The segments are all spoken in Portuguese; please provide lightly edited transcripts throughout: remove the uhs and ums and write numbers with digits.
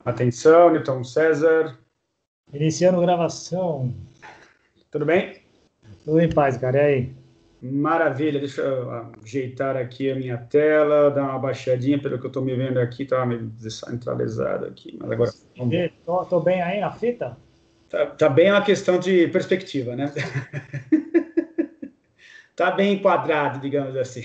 Atenção, Newton César. Iniciando gravação. Tudo bem? Tudo em paz, cara. E aí? Maravilha. Deixa eu ajeitar aqui a minha tela, dar uma baixadinha, pelo que eu estou me vendo aqui, está meio descentralizado aqui. Mas agora Tô bem aí na fita? Tá bem uma questão de perspectiva, né? Tá bem enquadrado, digamos assim.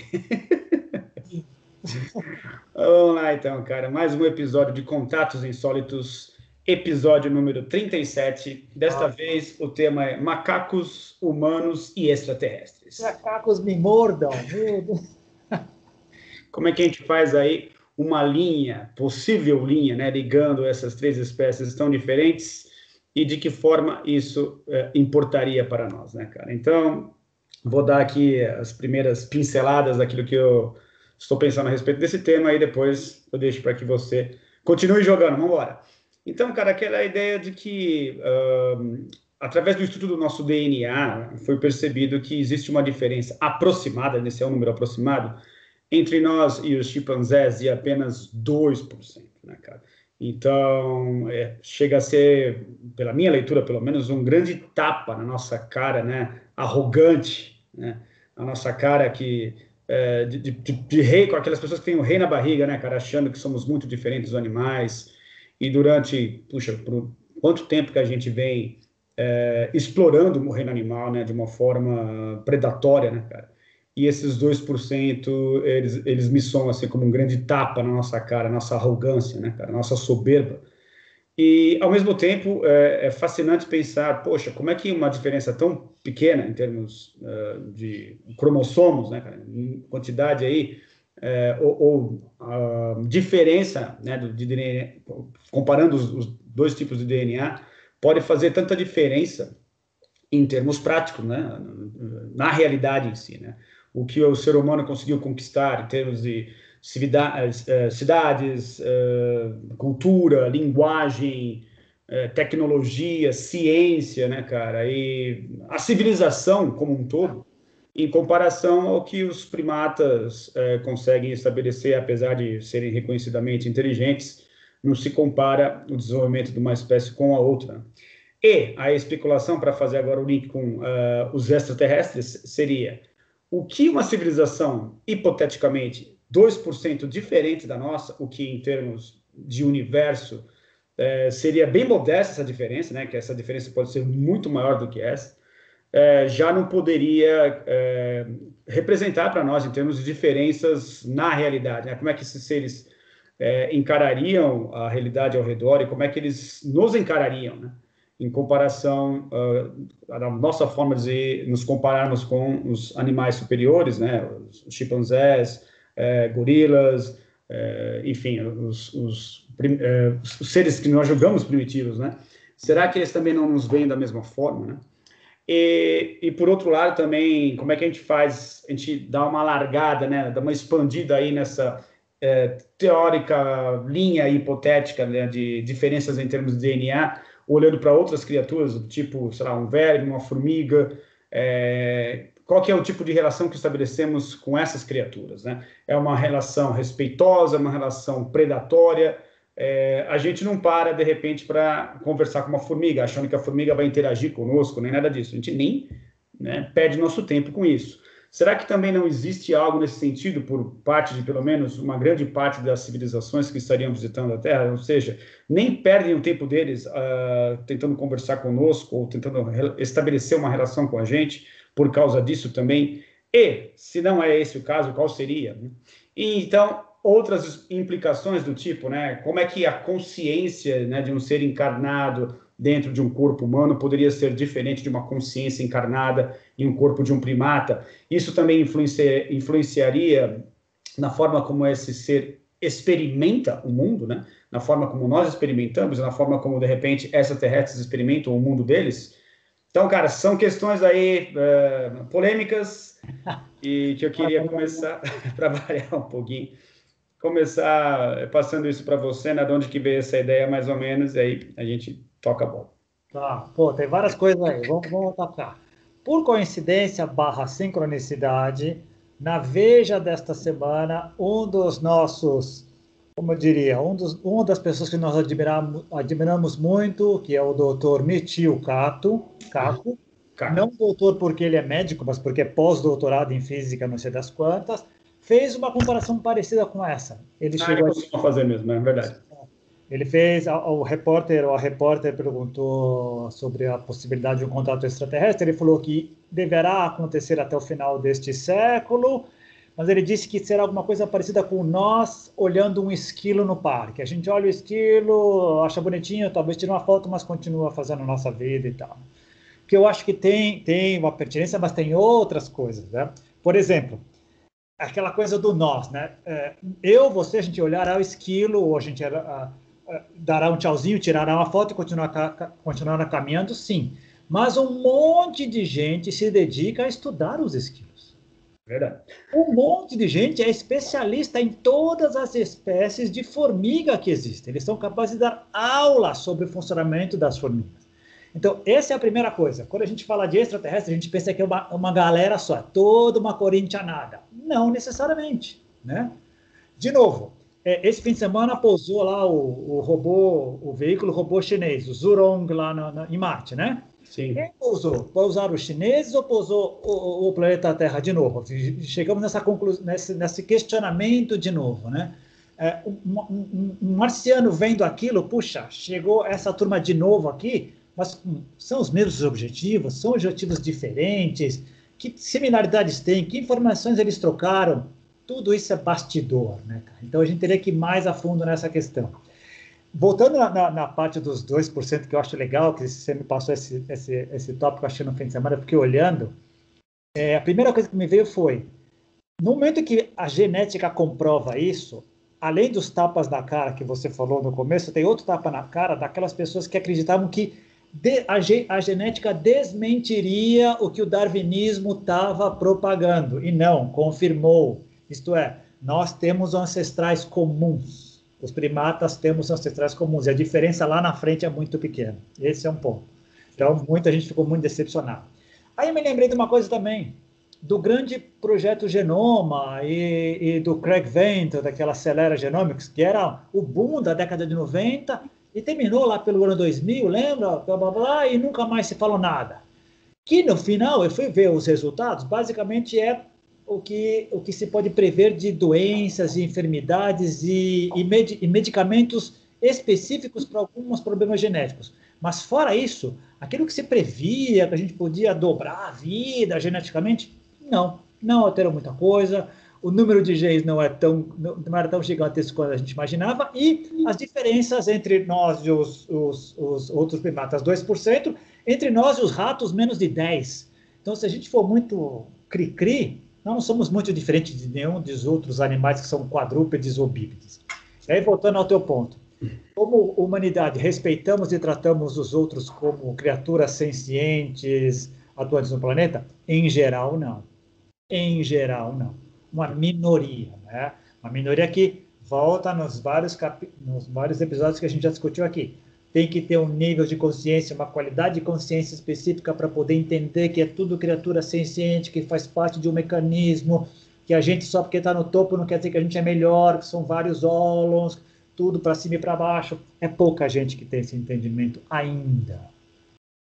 Vamos lá, então, cara. Mais um episódio de Contatos Insólitos, episódio número 37. Desta vez, o tema é macacos, humanos e extraterrestres. Macacos me mordam. Meu Deus. Como é que a gente faz aí uma linha, possível linha, né, ligando essas três espécies tão diferentes e de que forma isso importaria para nós, né, cara? Então, vou dar aqui as primeiras pinceladas daquilo que eu estou pensando a respeito desse tema e depois eu deixo para que você continue jogando. Vamos embora. Então, cara, aquela ideia de que, através do estudo do nosso DNA, foi percebido que existe uma diferença aproximada, nesse é um número aproximado, entre nós e os chimpanzés de apenas 2%, né, cara? Então, chega a ser, pela minha leitura, pelo menos, um grande tapa na nossa cara, né? Arrogante, né? A nossa cara que de rei, com aquelas pessoas que têm o rei na barriga, né, cara, achando que somos muito diferentes dos animais. E durante, puxa, por quanto tempo que a gente vem explorando o reino animal, né, de uma forma predatória, né, cara? E esses 2%, eles me soam assim como um grande tapa na nossa cara, nossa arrogância, né, cara, nossa soberba. E, ao mesmo tempo, é fascinante pensar, poxa, como é que uma diferença tão pequena em termos de cromossomos, né, cara, em quantidade aí, ou a diferença, né, de DNA, comparando os dois tipos de DNA, pode fazer tanta diferença em termos práticos, né, na realidade em si, né? O que o ser humano conseguiu conquistar em termos de cidades, cultura, linguagem, tecnologia, ciência, né, cara? E a civilização como um todo, em comparação ao que os primatas conseguem estabelecer, apesar de serem reconhecidamente inteligentes, não se compara o desenvolvimento de uma espécie com a outra. E a especulação, para fazer agora o link com os extraterrestres, seria o que uma civilização, hipoteticamente, 2% diferente da nossa, o que em termos de universo seria bem modesta essa diferença, né? Que essa diferença pode ser muito maior do que essa, já não poderia representar para nós em termos de diferenças na realidade, né? Como é que esses seres encarariam a realidade ao redor e como é que eles nos encarariam, né? Em comparação à nossa forma de nos compararmos com os animais superiores, né? Os chimpanzés, gorilas, enfim, os seres que nós julgamos primitivos, né? Será que eles também não nos veem da mesma forma, né? E por outro lado também, como é que a gente faz, a gente dá uma largada, né? Dá uma expandida aí nessa teórica linha hipotética, né, de diferenças em termos de DNA, olhando para outras criaturas, tipo, sei lá, um verme, uma formiga, qual que é o tipo de relação que estabelecemos com essas criaturas, né? É uma relação respeitosa, uma relação predatória? A gente não para, de repente, para conversar com uma formiga, achando que a formiga vai interagir conosco, nem nada disso. A gente nem, né, perde nosso tempo com isso. Será que também não existe algo nesse sentido por parte de, pelo menos, uma grande parte das civilizações que estariam visitando a Terra? Ou seja, nem perdem o tempo deles tentando conversar conosco ou tentando estabelecer uma relação com a gente por causa disso também? E, se não é esse o caso, qual seria? E, então, outras implicações do tipo, né? Como é que a consciência, né, de um ser encarnado dentro de um corpo humano poderia ser diferente de uma consciência encarnada em um corpo de um primata? Isso também influenciaria na forma como esse ser experimenta o mundo, né? Na forma como nós experimentamos, na forma como, de repente, extraterrestres experimentam o mundo deles. Então, cara, são questões aí polêmicas e que eu queria começar, para variar um pouquinho, começar passando isso para você, né? De onde que veio essa ideia, mais ou menos, e aí a gente toca a bola. Tá, pô, tem várias coisas aí. Vamos atacar. Por coincidência barra sincronicidade, na Veja desta semana, um dos nossos como eu diria, uma das pessoas que nós admiramos muito, que é o doutor Michio Kaku, Cara, não doutor porque ele é médico, mas porque é pós-doutorado em física, não sei das quantas, fez uma comparação parecida com essa. Ele ele chegou a costuma fazer mesmo, é verdade. ele fez, o repórter, ou a repórter perguntou sobre a possibilidade de um contato extraterrestre, ele falou que deverá acontecer até o final deste século, mas ele disse que será alguma coisa parecida com nós olhando um esquilo no parque. A gente olha o esquilo, acha bonitinho, talvez tire uma foto, mas continua fazendo a nossa vida e tal. Que eu acho que tem uma pertinência, mas tem outras coisas, né? Por exemplo, aquela coisa do nós, né? Você, a gente olhará o esquilo, ou a gente dará um tchauzinho, tirará uma foto e continuará caminhando, sim. Mas um monte de gente se dedica a estudar os esquilos. Verdade. Um monte de gente é especialista em todas as espécies de formiga que existem. Eles são capazes de dar aula sobre o funcionamento das formigas. Então, essa é a primeira coisa. Quando a gente fala de extraterrestre, a gente pensa que é uma galera só, toda uma corintianada. Não necessariamente, né? De novo, esse fim de semana pousou lá o veículo robô chinês, o Zhurong, lá em Marte, né? Sim. Quem pousou? Pousaram os chineses ou pousou o planeta Terra de novo? Chegamos nessa conclusão, nesse questionamento de novo, né? Um marciano vendo aquilo, puxa, chegou essa turma de novo aqui, mas são os mesmos objetivos, são objetivos diferentes, que similaridades têm, que informações eles trocaram, tudo isso é bastidor, né, cara? Então a gente teria que ir mais a fundo nessa questão. Voltando na parte dos 2%, que eu acho legal, que você me passou esse tópico, achei no fim de semana, porque olhando, a primeira coisa que me veio foi, no momento que a genética comprova isso, além dos tapas na cara que você falou no começo, tem outro tapa na cara daquelas pessoas que acreditavam que a genética desmentiria o que o darwinismo estava propagando. E não, confirmou. Isto é, nós temos ancestrais comuns. Os primatas temos ancestrais comuns. E a diferença lá na frente é muito pequena. Esse é um ponto. Então, muita gente ficou muito decepcionada. Aí eu me lembrei de uma coisa também, do grande projeto Genoma e do Craig Venter, daquela Acelera Genomics, que era o boom da década de 90, e terminou lá pelo ano 2000, lembra? Blá, blá, blá, e nunca mais se falou nada. Que no final, eu fui ver os resultados, basicamente é o que se pode prever de doenças e enfermidades e medicamentos específicos para alguns problemas genéticos. Mas fora isso, aquilo que se previa, que a gente podia dobrar a vida geneticamente, não alterou muita coisa. O número de genes não era tão gigantesco quanto a gente imaginava, e as diferenças entre nós e os outros primatas, 2%, entre nós e os ratos, menos de 10%. Então, se a gente for muito cri-cri, nós não somos muito diferentes de nenhum dos outros animais que são quadrúpedes ou bípedes. E aí, voltando ao teu ponto, como humanidade, respeitamos e tratamos os outros como criaturas sencientes, atuantes no planeta? Em geral, não. Em geral, não. Uma minoria, né? Uma minoria que volta nos vários episódios que a gente já discutiu aqui. Tem que ter um nível de consciência, uma qualidade de consciência específica para poder entender que é tudo criatura senciente, que faz parte de um mecanismo, que a gente só porque está no topo não quer dizer que a gente é melhor, que são vários ólons, tudo para cima e para baixo. É pouca gente que tem esse entendimento ainda.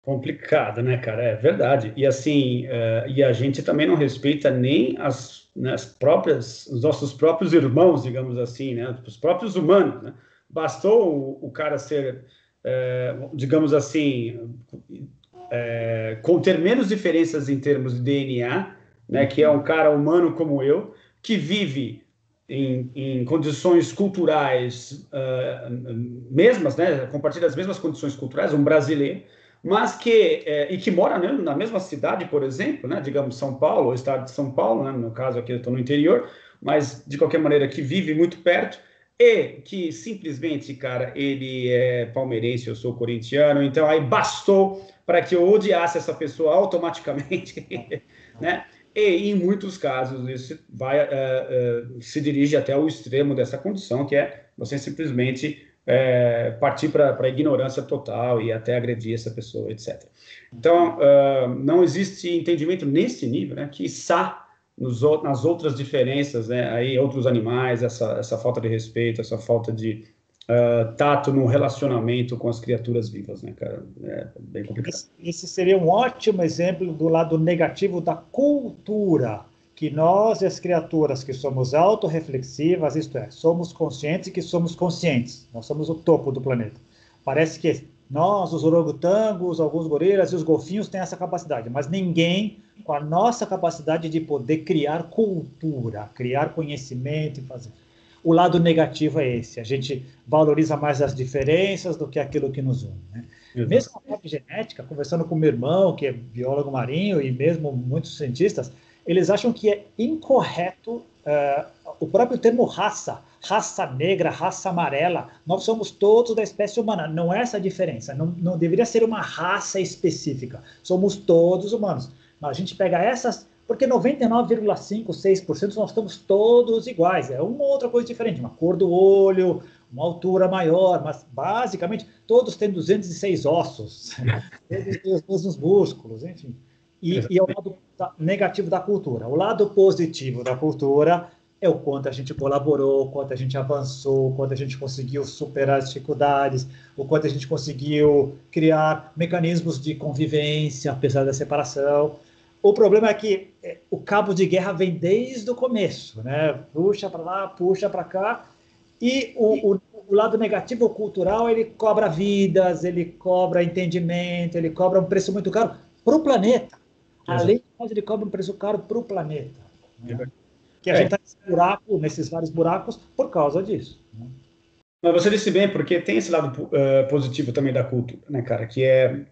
Complicado, né, cara? É verdade. E assim, e a gente também não respeita nem os nossos próprios irmãos, digamos assim, né? Os próprios humanos, né? Bastou o cara ser, digamos assim, conter menos diferenças em termos de DNA, né? Que é um cara humano como eu, que vive em condições culturais mesmas, né? Compartilha as mesmas condições culturais, um brasileiro, mas que mora, né, na mesma cidade, por exemplo, né, digamos São Paulo, o estado de São Paulo, né, no caso aqui eu estou no interior, mas de qualquer maneira que vive muito perto e que simplesmente, cara, ele é palmeirense, eu sou corintiano, então aí bastou para que eu odiasse essa pessoa automaticamente, né? E em muitos casos isso se dirige até o extremo dessa condição, que é você simplesmente partir para a ignorância total e até agredir essa pessoa, etc. Então, não existe entendimento nesse nível, né? Quiçá nas outras diferenças, né? Aí outros animais, essa falta de respeito, essa falta de tato no relacionamento com as criaturas vivas, né, cara? É bem complicado. Esse seria um ótimo exemplo do lado negativo da cultura, que nós e as criaturas que somos autorreflexivas, isto é, somos conscientes e que somos conscientes, nós somos o topo do planeta. Parece que nós, os orangotangos, alguns gorilas e os golfinhos têm essa capacidade, mas ninguém com a nossa capacidade de poder criar cultura, criar conhecimento e fazer. O lado negativo é esse, a gente valoriza mais as diferenças do que aquilo que nos une, né? Mesmo a própria genética, conversando com meu irmão, que é biólogo marinho, e mesmo muitos cientistas, eles acham que é incorreto o próprio termo raça negra, raça amarela, nós somos todos da espécie humana, não é essa a diferença, não deveria ser uma raça específica, somos todos humanos. Mas a gente pega essas, porque 99,56% nós estamos todos iguais, é uma outra coisa diferente, uma cor do olho, uma altura maior, mas basicamente todos têm 206 ossos, todos têm os mesmos músculos, enfim. E é o lado negativo da cultura. O lado positivo da cultura é o quanto a gente colaborou, o quanto a gente avançou, o quanto a gente conseguiu superar as dificuldades, o quanto a gente conseguiu criar mecanismos de convivência, apesar da separação. O problema é que o cabo de guerra vem desde o começo, né? Puxa para lá, puxa para cá, e o lado negativo cultural, ele cobra vidas, ele cobra entendimento, ele cobra um preço muito caro para o planeta. Além disso, ele cobra um preço caro para o planeta, né? Que a gente está nesses vários buracos por causa disso, né? Mas você disse bem, porque tem esse lado positivo também da cultura, né, cara? Que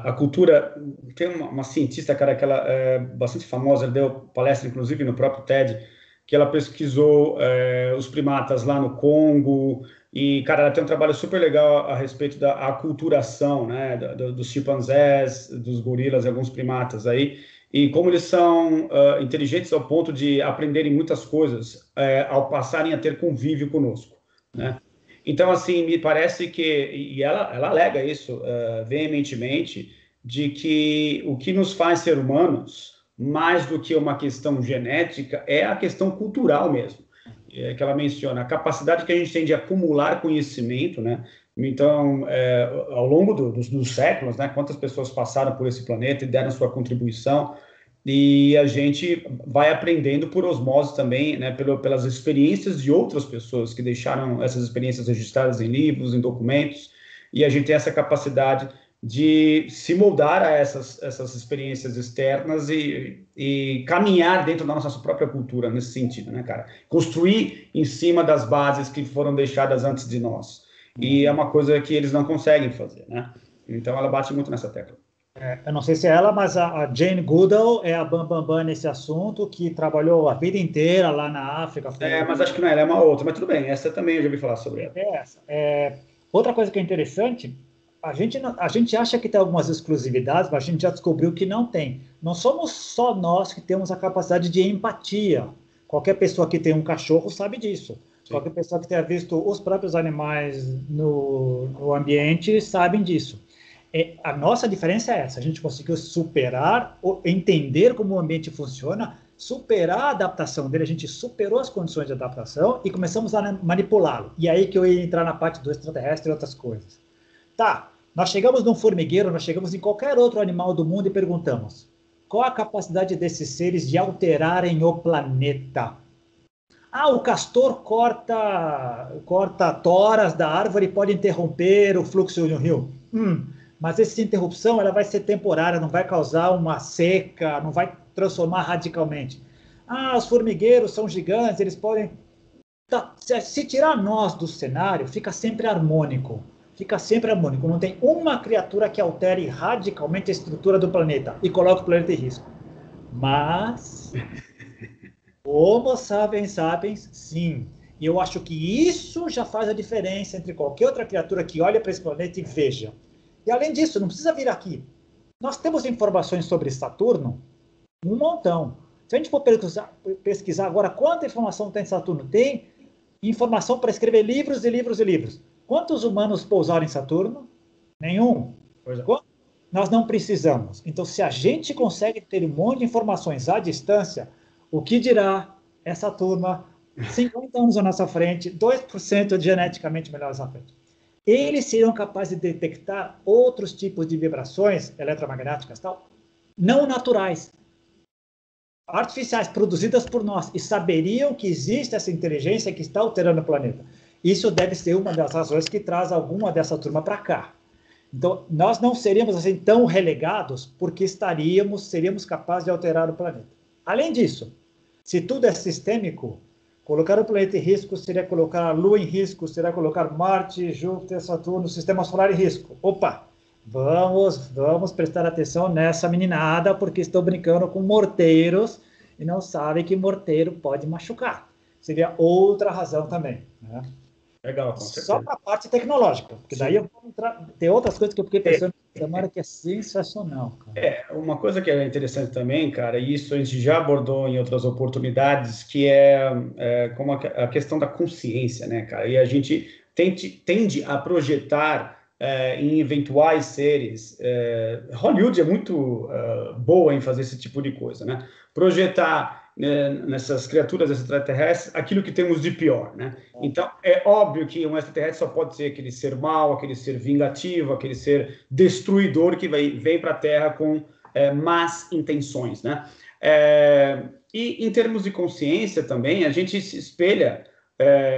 a cultura. Tem uma cientista, cara, que ela é bastante famosa, ela deu palestra, inclusive, no próprio TED, que ela pesquisou os primatas lá no Congo, e, cara, ela tem um trabalho super legal a respeito da aculturação, né, dos chimpanzés, dos gorilas e alguns primatas aí, e como eles são inteligentes ao ponto de aprenderem muitas coisas ao passarem a ter convívio conosco, né? Então, assim, me parece que, e ela alega isso veementemente, de que o que nos faz ser humanos, mais do que uma questão genética, é a questão cultural mesmo, que ela menciona, a capacidade que a gente tem de acumular conhecimento, né? Então, ao longo dos séculos, né, quantas pessoas passaram por esse planeta e deram sua contribuição, e a gente vai aprendendo por osmose também, né, pelas experiências de outras pessoas que deixaram essas experiências registradas em livros, em documentos, e a gente tem essa capacidade de se moldar a essas experiências externas e caminhar dentro da nossa própria cultura nesse sentido, né, cara? Construir em cima das bases que foram deixadas antes de nós. E é uma coisa que eles não conseguem fazer, né? Então ela bate muito nessa tecla. Eu não sei se é ela, mas a Jane Goodall é a bambambam nesse assunto, que trabalhou a vida inteira lá na África. Mas acho que não é ela, é uma outra, mas tudo bem, essa também eu já ouvi falar sobre ela. Outra coisa que é interessante, a gente acha que tem algumas exclusividades, mas a gente já descobriu que não tem. Não somos só nós que temos a capacidade de empatia. Qualquer pessoa que tem um cachorro sabe disso. Sim. Qualquer pessoa que tenha visto os próprios animais no ambiente sabe disso. A nossa diferença é essa, a gente conseguiu superar, entender como o ambiente funciona, superar a adaptação dele, a gente superou as condições de adaptação e começamos a manipulá-lo. E aí que eu ia entrar na parte do extraterrestre e outras coisas. Tá, nós chegamos num formigueiro, nós chegamos em qualquer outro animal do mundo e perguntamos, qual a capacidade desses seres de alterarem o planeta? O castor corta toras da árvore e pode interromper o fluxo de um rio. Mas essa interrupção ela vai ser temporária, não vai causar uma seca, não vai transformar radicalmente. Os formigueiros são gigantes, eles podem... Se tirar nós do cenário, fica sempre harmônico. Não tem uma criatura que altere radicalmente a estrutura do planeta e coloque o planeta em risco. Mas... Homo sapiens sapiens, sim. E eu acho que isso já faz a diferença entre qualquer outra criatura que olha para esse planeta e veja. E além disso, não precisa vir aqui. Nós temos informações sobre Saturno, um montão. Se a gente for pesquisar agora quanta informação tem Saturno, tem informação para escrever livros e livros e livros. Quantos humanos pousaram em Saturno? Nenhum. nós não precisamos. Então, se a gente consegue ter um monte de informações à distância, o que dirá essa turma 50 anos à nossa frente, 2% de geneticamente melhores à frente? Eles seriam capazes de detectar outros tipos de vibrações eletromagnéticas, tal, não naturais, artificiais, produzidas por nós, e saberiam que existe essa inteligência que está alterando o planeta. Isso deve ser uma das razões que traz alguma dessa turma para cá. Então, nós não seríamos assim tão relegados porque seríamos capazes de alterar o planeta. Além disso, se tudo é sistêmico, colocar o planeta em risco seria colocar a Lua em risco, seria colocar Marte, Júpiter, Saturno, Sistema Solar em risco. Opa, vamos prestar atenção nessa meninada, porque estão brincando com morteiros e não sabem que morteiro pode machucar. Seria outra razão também, né? Legal, com certeza. Só para a parte tecnológica, porque daí eu vou entrar, tem outras coisas que eu fiquei pensando na semana que é sensacional, cara. Uma coisa que é interessante também, cara, e isso a gente já abordou em outras oportunidades, que é como a questão da consciência, né, cara? E a gente tende a projetar em eventuais seres. Hollywood é muito boa em fazer esse tipo de coisa, né? Projetar nessas criaturas extraterrestres aquilo que temos de pior, né? Então, é óbvio que um extraterrestre só pode ser aquele ser mau, aquele ser vingativo, aquele ser destruidor que vem para a Terra com más intenções, né? E em termos de consciência também, a gente se espelha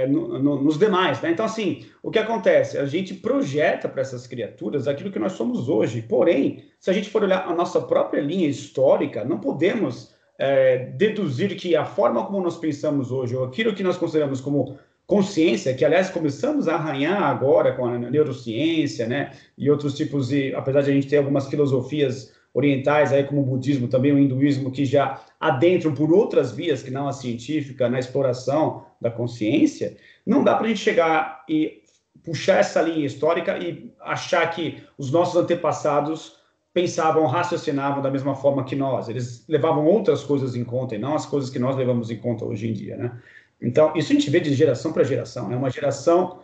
nos demais, né? Então, assim, o que acontece? A gente projeta para essas criaturas aquilo que nós somos hoje. Porém, se a gente for olhar a nossa própria linha histórica, não podemos deduzir que a forma como nós pensamos hoje, ou aquilo que nós consideramos como consciência, que, aliás, começamos a arranhar agora com a neurociência, né? E outros tipos de... Apesar de a gente ter algumas filosofias orientais, aí, como o budismo, também o hinduísmo, que já adentram por outras vias que não a científica, na exploração da consciência, não dá para a gente chegar e puxar essa linha histórica e achar que os nossos antepassados pensavam, raciocinavam da mesma forma que nós. Eles levavam outras coisas em conta e não as coisas que nós levamos em conta hoje em dia, né? Então, isso a gente vê de geração para geração, né? Uma geração,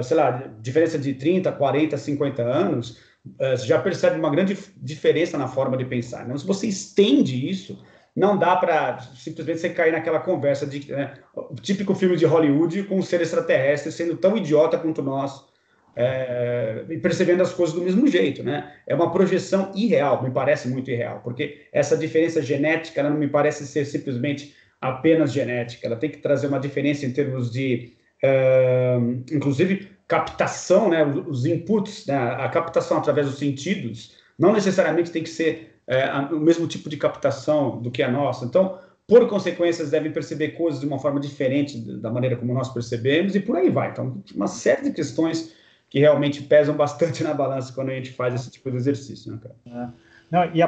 sei lá, diferença de 30, 40, 50 anos, você já percebe uma grande diferença na forma de pensar. Então, se você estende isso, não dá para simplesmente você cair naquela conversa de o típico filme de Hollywood com um ser extraterrestre sendo tão idiota quanto nós, e percebendo as coisas do mesmo jeito, né? É uma projeção irreal, me parece muito irreal, porque essa diferença genética, ela não me parece ser simplesmente apenas genética, ela tem que trazer uma diferença em termos de, inclusive, captação, né? Os inputs, né? A captação através dos sentidos, não necessariamente tem que ser o mesmo tipo de captação do que a nossa. Então, por consequência, devem perceber coisas de uma forma diferente da maneira como nós percebemos, e por aí vai. Então, uma série de questões que realmente pesam bastante na balança quando a gente faz esse tipo de exercício, né, cara? Não, e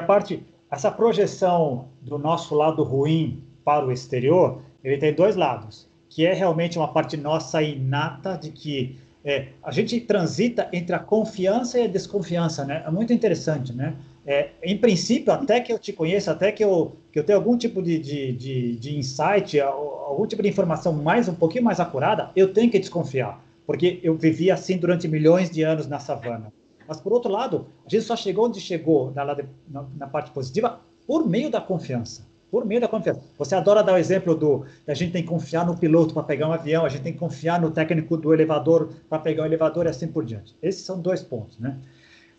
essa projeção do nosso lado ruim para o exterior, ele tem dois lados, que é realmente uma parte nossa inata de que a gente transita entre a confiança e a desconfiança, né? É muito interessante, né? Em princípio, até que eu te conheça, até que eu tenha algum tipo de insight, algum tipo de informação um pouquinho mais acurada, eu tenho que desconfiar, porque eu vivi assim durante milhões de anos na savana. Mas, por outro lado, a gente só chegou onde chegou na parte positiva por meio da confiança. Por meio da confiança. Você adora dar o exemplo da gente tem que confiar no piloto para pegar um avião, a gente tem que confiar no técnico do elevador para pegar um elevador e assim por diante. Esses são dois pontos, né?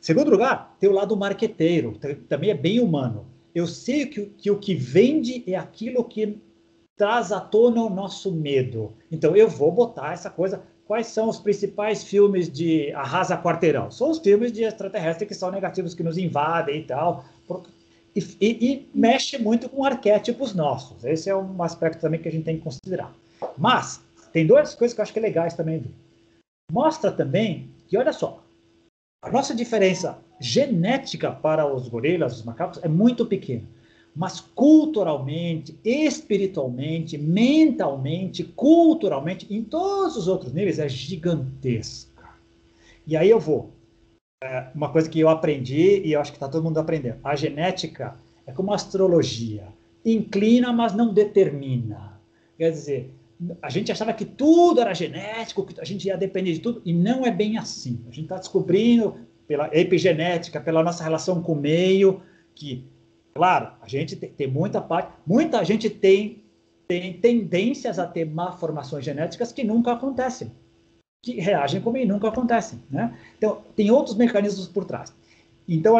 Segundo lugar, tem o lado marqueteiro, também é bem humano. Eu sei que o que vende é aquilo que traz à tona o nosso medo. Então, eu vou botar essa coisa. Quais são os principais filmes de Arrasa Quarteirão? São os filmes de extraterrestres que são negativos, que nos invadem e tal. E mexe muito com arquétipos nossos. Esse é um aspecto também que a gente tem que considerar. Mas, tem duas coisas que eu acho que é legais também. Mostra também que, olha só, a nossa diferença genética para os gorilas, os macacos, é muito pequena. Mas culturalmente, espiritualmente, mentalmente, culturalmente, em todos os outros níveis, é gigantesca. E aí eu vou. Uma coisa que eu aprendi, e eu acho que está todo mundo aprendendo. A genética é como a astrologia. Inclina, mas não determina. Quer dizer, a gente achava que tudo era genético, que a gente ia depender de tudo, e não é bem assim. A gente está descobrindo, pela epigenética, pela nossa relação com o meio, que, claro, a gente tem muita gente tem tendências a ter malformações genéticas que nunca acontecem, que reagem como e nunca acontecem, né? Então, tem outros mecanismos por trás. Então,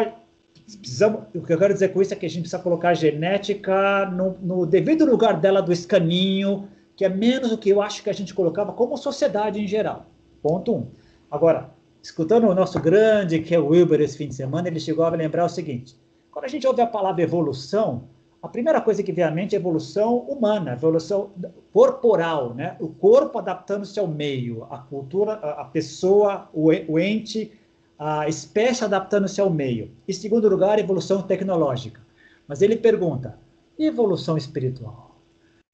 o que eu quero dizer com isso é que a gente precisa colocar a genética no devido lugar dela do escaninho, que é menos do que eu acho que a gente colocava como sociedade em geral. Ponto 1. Agora, escutando o nosso grande, que é o Wilber, esse fim de semana, ele chegou a lembrar o seguinte: quando a gente ouve a palavra evolução, a primeira coisa que vem à mente é evolução humana, evolução corporal, né? O corpo adaptando-se ao meio, a cultura, a pessoa, o ente, a espécie adaptando-se ao meio. Em segundo lugar, evolução tecnológica. Mas ele pergunta: e evolução espiritual?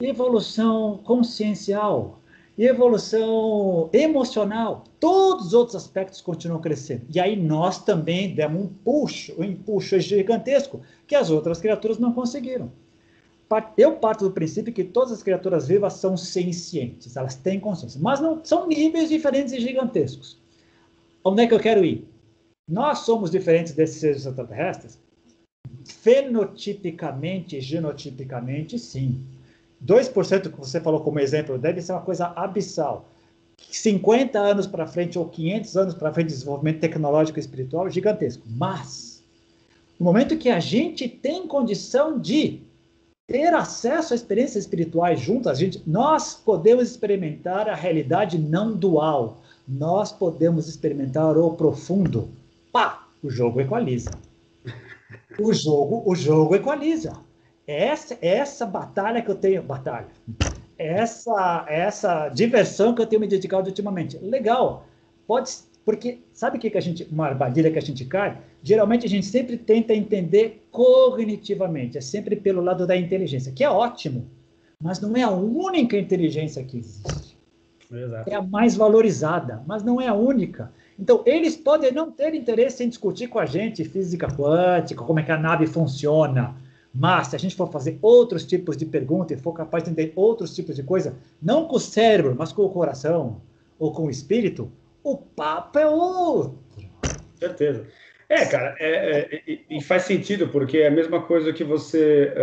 E evolução consciencial? E evolução emocional? Todos os outros aspectos continuam crescendo. E aí nós também demos um empuxo gigantesco que as outras criaturas não conseguiram. Eu parto do princípio que todas as criaturas vivas são sencientes, elas têm consciência, mas não são níveis diferentes e gigantescos. Onde é que eu quero ir? Nós somos diferentes desses seres extraterrestres? Fenotipicamente, genotipicamente, sim. 2% que você falou como exemplo deve ser uma coisa abissal. 50 anos para frente ou 500 anos para frente de desenvolvimento tecnológico e espiritual, gigantesco. Mas, no momento que a gente tem condição de ter acesso a experiências espirituais juntas, nós podemos experimentar a realidade não dual. Nós podemos experimentar o profundo. Pá! O jogo equaliza. O jogo equaliza. Essa batalha que eu tenho, essa diversão que eu tenho me dedicado ultimamente. Legal. Porque sabe uma armadilha que a gente cai? Geralmente a gente sempre tenta entender cognitivamente, é sempre pelo lado da inteligência, que é ótimo, mas não é a única inteligência que existe. Exato. É a mais valorizada, mas não é a única. Então, eles podem não ter interesse em discutir com a gente física quântica, como é que a nave funciona, mas se a gente for fazer outros tipos de pergunta e for capaz de entender outros tipos de coisa, não com o cérebro, mas com o coração ou com o espírito, o papo é outro. Certeza. Cara, e faz sentido, porque é a mesma coisa que você,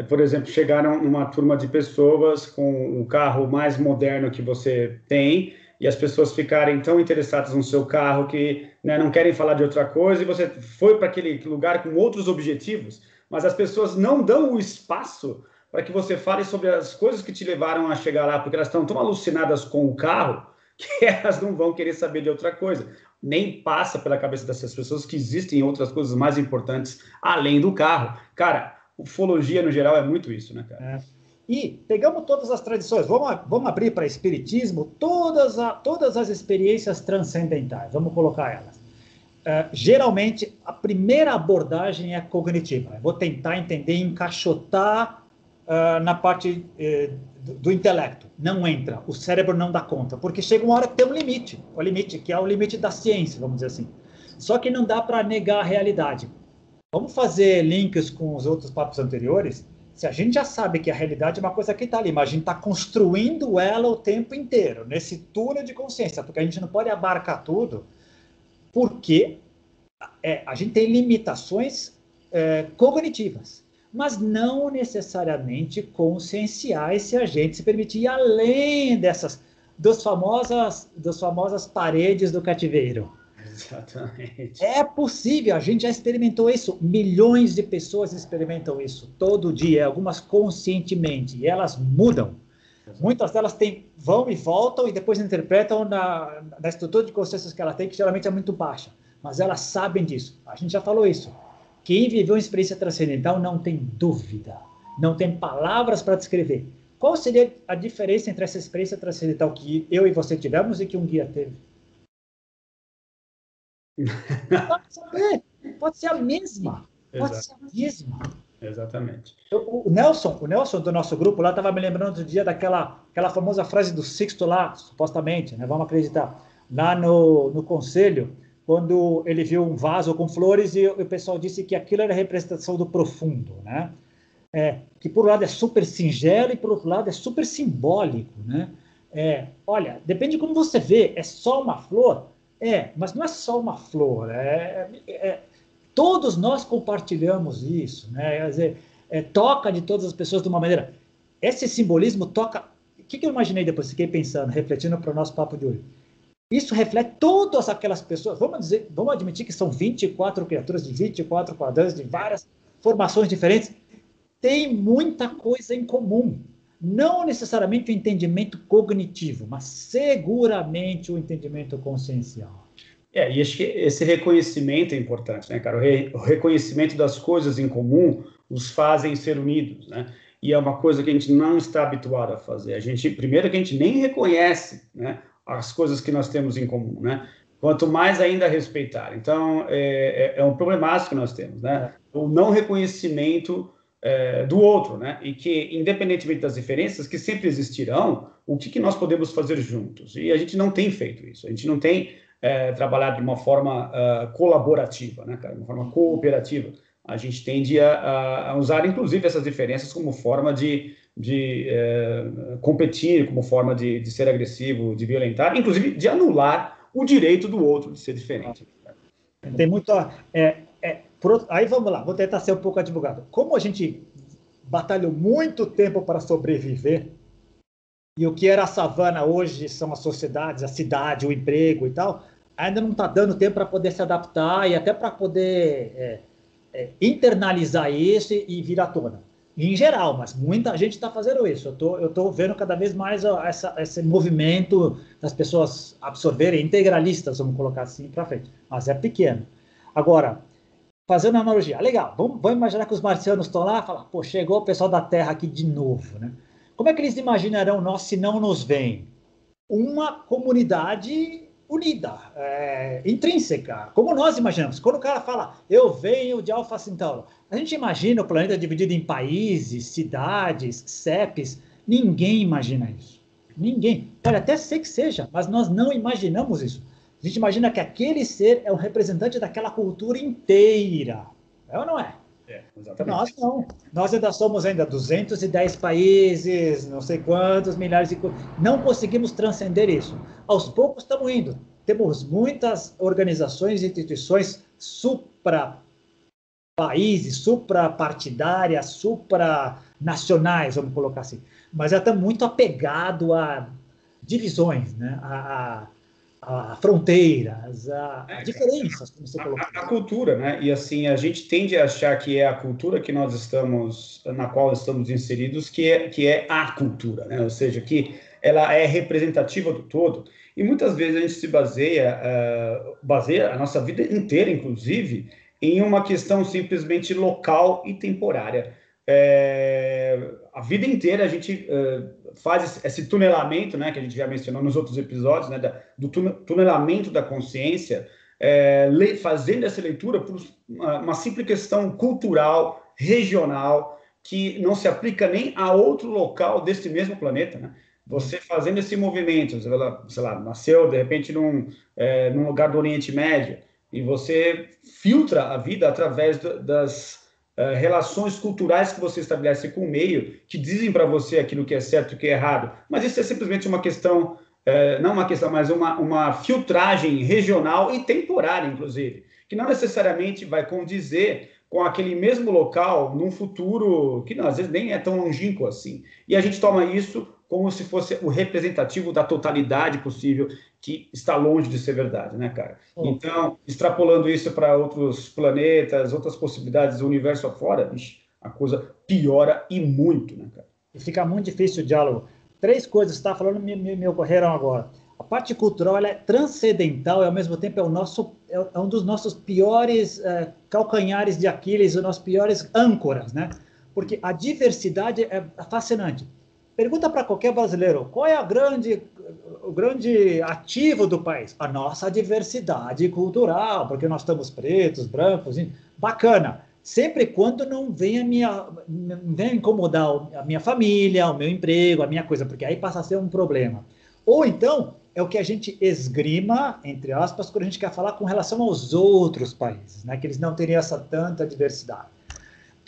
por exemplo, chegar numa turma de pessoas com o carro mais moderno que você tem, e as pessoas ficarem tão interessadas no seu carro que, né, não querem falar de outra coisa, e você foi para aquele lugar com outros objetivos, mas as pessoas não dão o espaço para que você fale sobre as coisas que te levaram a chegar lá, porque elas estão tão alucinadas com o carro que elas não vão querer saber de outra coisa. Nem passa pela cabeça dessas pessoas que existem outras coisas mais importantes além do carro. Cara, ufologia no geral é muito isso, né, cara? E pegamos todas as tradições, vamos abrir para espiritismo todas as experiências transcendentais, vamos colocar elas. Geralmente, a primeira abordagem é cognitiva. Eu vou tentar entender, encaixotar na parte do intelecto. Não entra, o cérebro não dá conta, porque chega uma hora que tem um limite, o limite que é o limite da ciência, vamos dizer assim. Só que não dá para negar a realidade. Vamos fazer links com os outros papos anteriores. Se a gente já sabe que a realidade é uma coisa que está ali, mas a gente está construindo ela o tempo inteiro, nesse túnel de consciência, porque a gente não pode abarcar tudo, porque a gente tem limitações cognitivas, mas não necessariamente conscienciais, se a gente se permitir ir além das famosas paredes do cativeiro. Exatamente. É possível, a gente já experimentou isso, milhões de pessoas experimentam isso todo dia, algumas conscientemente, e elas mudam. Muitas delas vão e voltam e depois interpretam na estrutura de consciências que ela tem, que geralmente é muito baixa, mas elas sabem disso. A gente já falou isso. Quem viveu uma experiência transcendental não tem dúvida, não tem palavras para descrever. Qual seria a diferença entre essa experiência transcendental que eu e você tivemos e que um guia teve? Pode ser a mesma. Pode ser a mesma. Exatamente. O Nelson do nosso grupo lá estava me lembrando outro dia daquela famosa frase do Sixto lá, supostamente, né? Vamos acreditar, lá no conselho, quando ele viu um vaso com flores e o pessoal disse que aquilo era a representação do profundo, né? Que por um lado é super singelo e por outro lado é super simbólico, né? Olha, depende de como você vê, é só uma flor. Mas não é só uma flor, todos nós compartilhamos isso, né? Quer dizer, toca de todas as pessoas de uma maneira. Esse simbolismo toca. O que eu imaginei depois? Fiquei pensando, refletindo para o nosso papo de hoje. Isso reflete todas aquelas pessoas. Vamos admitir que são 24 criaturas de 24 quadrantes, de várias formações diferentes. Tem muita coisa em comum. Não necessariamente o entendimento cognitivo, mas seguramente o entendimento consciencial. E acho que esse reconhecimento é importante, né, cara? O reconhecimento das coisas em comum os fazem ser unidos, né? E é uma coisa que a gente não está habituado a fazer. Primeiro que a gente nem reconhece, né, as coisas que nós temos em comum, né? Quanto mais ainda respeitar. Então, é um problemático que nós temos, né? O não reconhecimento do outro, né? E que, independentemente das diferenças, que sempre existirão, o que nós podemos fazer juntos? E a gente não tem feito isso. A gente não tem trabalhado de uma forma colaborativa, né, cara? De uma forma cooperativa. A gente tende a usar, inclusive, essas diferenças como forma de competir, como forma de ser agressivo, de violentar, inclusive de anular o direito do outro de ser diferente. Tem muito. Aí vamos lá, vou tentar ser um pouco advogado. Como a gente batalhou muito tempo para sobreviver, e o que era a savana hoje são as sociedades, a cidade, o emprego e tal, ainda não está dando tempo para poder se adaptar e até para poder internalizar isso e vir à tona. Em geral, mas muita gente está fazendo isso. Eu estou vendo cada vez mais esse movimento das pessoas absorverem, integralistas, vamos colocar assim, para frente. Mas é pequeno. Agora, fazendo uma analogia, legal, vamos imaginar que os marcianos estão lá e falam, pô, chegou o pessoal da Terra aqui de novo, né? Como é que eles imaginarão nós se não nos veem? Uma comunidade unida, intrínseca, como nós imaginamos. Quando o cara fala, eu venho de Alfa Centauro, a gente imagina o planeta dividido em países, cidades, CEPs. Ninguém imagina isso. Ninguém. Pode até ser que seja, mas nós não imaginamos isso. A gente imagina que aquele ser é um representante daquela cultura inteira. É ou não é? Exatamente. Nós não. Nós ainda somos 210 países, não sei quantos milhares de... Não conseguimos transcender isso. Aos poucos estamos indo. Temos muitas organizações e instituições supra-países, supra-partidárias, supranacionais, vamos colocar assim. Mas já está muito apegado a divisões, né? a fronteiras, a diferenças, como você colocou. A cultura, né? E assim, a gente tende a achar que é a cultura que nós estamos, na qual estamos inseridos, que é a cultura, né? Ou seja, que ela é representativa do todo. E muitas vezes a gente se baseia a nossa vida inteira, inclusive, em uma questão simplesmente local e temporária. A vida inteira a gente faz esse tunelamento, né, que a gente já mencionou nos outros episódios, né, do tunelamento da consciência, fazendo essa leitura por uma simples questão cultural, regional, que não se aplica nem a outro local desse mesmo planeta, né? Você fazendo esse movimento, sei lá, nasceu de repente num lugar do Oriente Médio, e você filtra a vida através das relações culturais que você estabelece com o meio, que dizem para você aquilo que é certo e o que é errado. Mas isso é simplesmente uma questão, não uma questão, mas uma filtragem regional e temporária, inclusive, que não necessariamente vai condizer com aquele mesmo local num futuro que não, às vezes nem é tão longínquo assim. E a gente toma isso como se fosse o representativo da totalidade possível, que está longe de ser verdade, né, cara? Então, extrapolando isso para outros planetas, outras possibilidades do universo afora, a coisa piora e muito, né, cara? E fica muito difícil o diálogo. 3 coisas que você está falando me ocorreram agora. A parte cultural ela é transcendental e, ao mesmo tempo, é um dos nossos piores calcanhares de Aquiles, os nossos piores âncoras, né? Porque a diversidade é fascinante. Pergunta para qualquer brasileiro, qual é o grande ativo do país? A nossa diversidade cultural, porque nós estamos pretos, brancos, bacana. Sempre quando não venha incomodar a minha família, o meu emprego, a minha coisa, porque aí passa a ser um problema. Ou então, é o que a gente esgrima, entre aspas, quando a gente quer falar com relação aos outros países, né? Que eles não teriam tanta diversidade.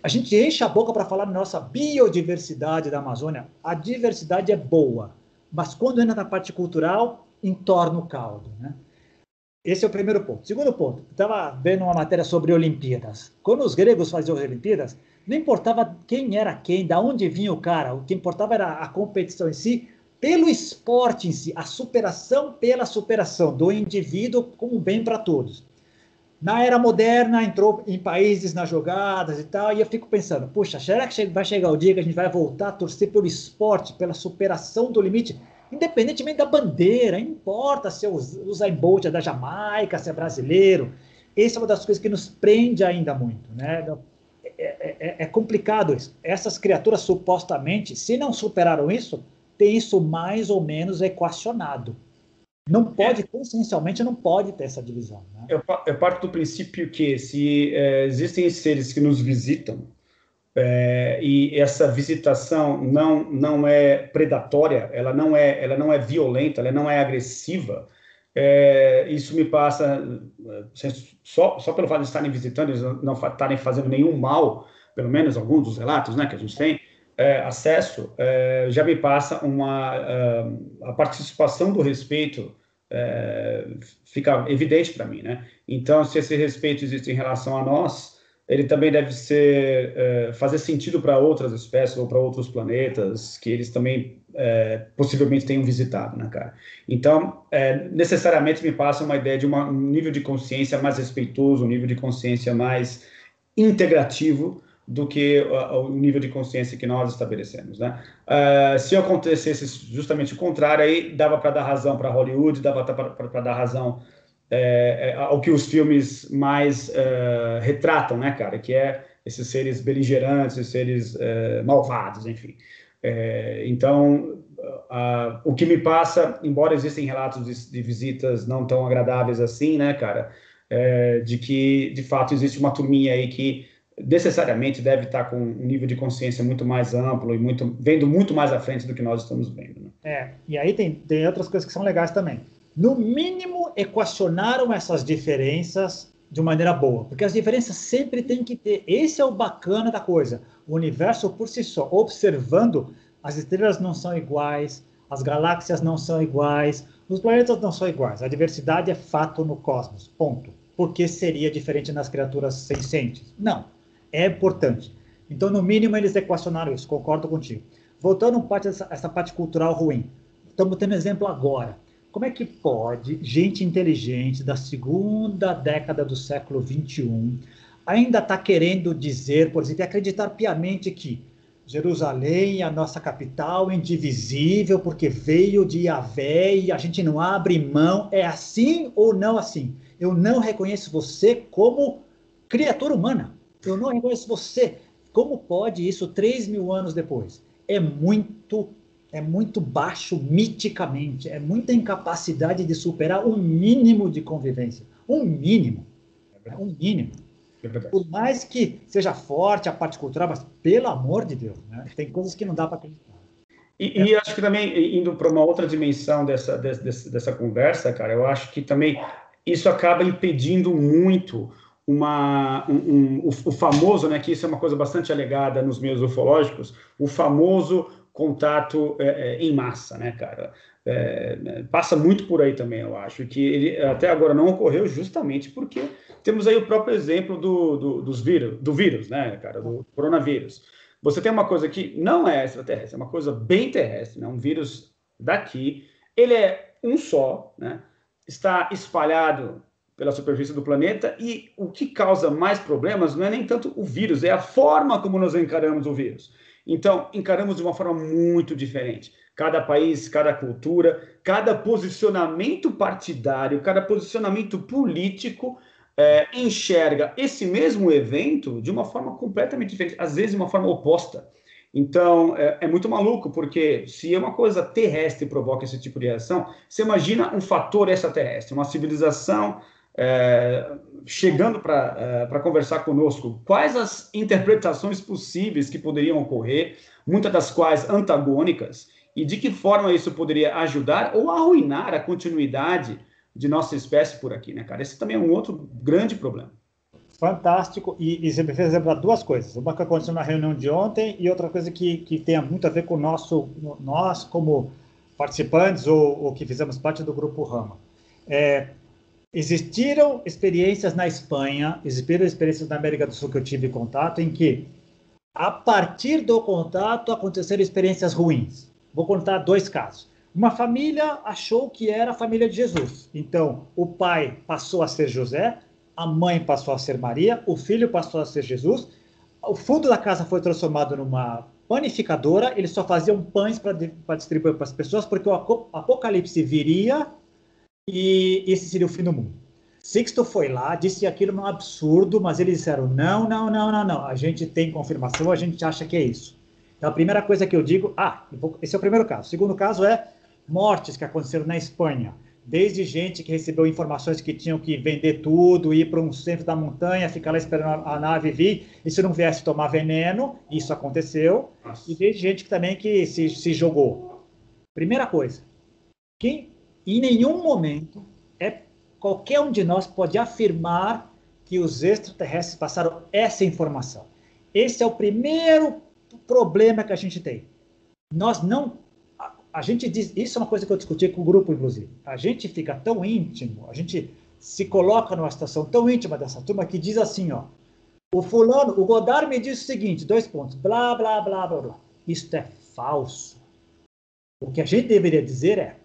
A gente enche a boca para falar da nossa biodiversidade da Amazônia. A diversidade é boa, mas quando entra na parte cultural, entorna o caldo, né? Esse é o primeiro ponto. Segundo ponto, eu estava vendo uma matéria sobre Olimpíadas. Quando os gregos faziam as Olimpíadas, não importava quem era quem, da onde vinha o cara, o que importava era a competição em si, pelo esporte em si, a superação pela superação do indivíduo como bem para todos. Na era moderna, entrou em países nas jogadas e tal, e eu fico pensando, puxa, será que vai chegar o dia que a gente vai voltar a torcer pelo esporte, pela superação do limite, independentemente da bandeira, não importa se o Usain Bolt é da Jamaica, se é brasileiro, essa é uma das coisas que nos prende ainda muito, né? É complicado isso. Essas criaturas, supostamente, se não superaram isso, tem isso mais ou menos equacionado. Não pode, consciencialmente, não pode ter essa divisão. Né? Eu parto do princípio que se existem seres que nos visitam e essa visitação não é predatória, ela não é violenta, ela não é agressiva, isso me passa, só pelo fato de estarem visitando, eles não estarem fazendo nenhum mal, pelo menos alguns dos relatos, né, que a gente tem acesso, já me passa a participação do respeito fica evidente para mim, né? Então, se esse respeito existe em relação a nós, ele também deve fazer sentido para outras espécies ou para outros planetas que eles também possivelmente tenham visitado, né, cara? Então, necessariamente me passa uma ideia de um nível de consciência mais respeitoso, um nível de consciência mais integrativo do que o nível de consciência que nós estabelecemos, né? Se acontecesse justamente o contrário, aí dava para dar razão para Hollywood, dava para dar razão ao que os filmes mais retratam, né, cara? Que é esses seres beligerantes, esses seres malvados, enfim. Então, o que me passa, embora existem relatos de visitas não tão agradáveis assim, né, cara? De que, de fato, existe uma turminha aí que necessariamente deve estar com um nível de consciência muito mais amplo e vendo muito mais à frente do que nós estamos vendo. Né? E aí tem outras coisas que são legais também. No mínimo, equacionaram essas diferenças de maneira boa, porque as diferenças sempre tem que ter. Esse é o bacana da coisa. O universo por si só, observando, as estrelas não são iguais, as galáxias não são iguais, os planetas não são iguais. A diversidade é fato no cosmos, ponto. Por que seria diferente nas criaturas sencientes? Não. É importante. Então, no mínimo, eles equacionaram isso, concordo contigo. Voltando essa parte cultural ruim. Estamos tendo exemplo agora. Como é que pode gente inteligente da segunda década do século XXI ainda está querendo dizer, por exemplo, e acreditar piamente que Jerusalém é a nossa capital indivisível porque veio de Yahvé e a gente não abre mão? É assim ou não assim? Eu não reconheço você como criatura humana. Eu não reconheço você. Como pode isso 3.000 anos depois? É muito baixo miticamente, é muita incapacidade de superar um mínimo de convivência. Um mínimo. Um mínimo. Por mais que seja forte a parte cultural, mas pelo amor de Deus, né? Tem coisas que não dá para acreditar. E acho que também, indo para uma outra dimensão dessa conversa, cara, eu acho que também isso acaba impedindo muito o famoso, né, que isso é uma coisa bastante alegada nos meios ufológicos, o famoso contato em massa, né, cara? Passa muito por aí também, eu acho, que ele até agora não ocorreu justamente porque temos aí o próprio exemplo do vírus, né, cara, do coronavírus. Você tem uma coisa que não é extraterrestre, é uma coisa bem terrestre, né? Um vírus daqui, ele é um só, né? Está espalhado pela superfície do planeta e o que causa mais problemas não é nem tanto o vírus, é a forma como nós encaramos o vírus. Então, encaramos de uma forma muito diferente. Cada país, cada cultura, cada posicionamento partidário, cada posicionamento político enxerga esse mesmo evento de uma forma completamente diferente, às vezes de uma forma oposta. Então, é muito maluco, porque se uma coisa terrestre provoca esse tipo de reação, você imagina um fator extraterrestre, uma civilização chegando para conversar conosco. Quais as interpretações possíveis que poderiam ocorrer, muitas das quais antagônicas, e de que forma isso poderia ajudar ou arruinar a continuidade de nossa espécie por aqui, né, cara? Esse também é um outro grande problema. Fantástico, e você me fez lembrar duas coisas. Uma que aconteceu na reunião de ontem e outra coisa que tem muito a ver com nós como participantes ou que fizemos parte do Grupo Rama. Existiram experiências na Espanha, existiram experiências na América do Sul que eu tive contato, em que, a partir do contato, aconteceram experiências ruins. Vou contar 2 casos. Uma família achou que era a família de Jesus. Então, o pai passou a ser José, a mãe passou a ser Maria, o filho passou a ser Jesus. O fundo da casa foi transformado numa panificadora, eles só faziam pães para distribuir para as pessoas, porque o apocalipse viria e esse seria o fim do mundo. Sixto foi lá, disse aquilo um absurdo, mas eles disseram, não, não, não, não, não, a gente tem confirmação, a gente acha que é isso. Então, a primeira coisa que eu digo, esse é o primeiro caso. O segundo caso é mortes que aconteceram na Espanha. Desde gente que recebeu informações que tinham que vender tudo, ir para um centro da montanha, ficar lá esperando a nave vir, e se não viesse tomar veneno, isso aconteceu. Nossa. E desde gente que também que se jogou. Primeira coisa, em nenhum momento qualquer um de nós pode afirmar que os extraterrestres passaram essa informação. Esse é o primeiro problema que a gente tem. Nós não... A gente diz... Isso é uma coisa que eu discuti com o grupo, inclusive. A gente fica tão íntimo, a gente se coloca numa situação tão íntima dessa turma que diz assim, ó, o Godard me disse o seguinte, 2 pontos, blá, blá, blá, blá, blá. Isto é falso. O que a gente deveria dizer é,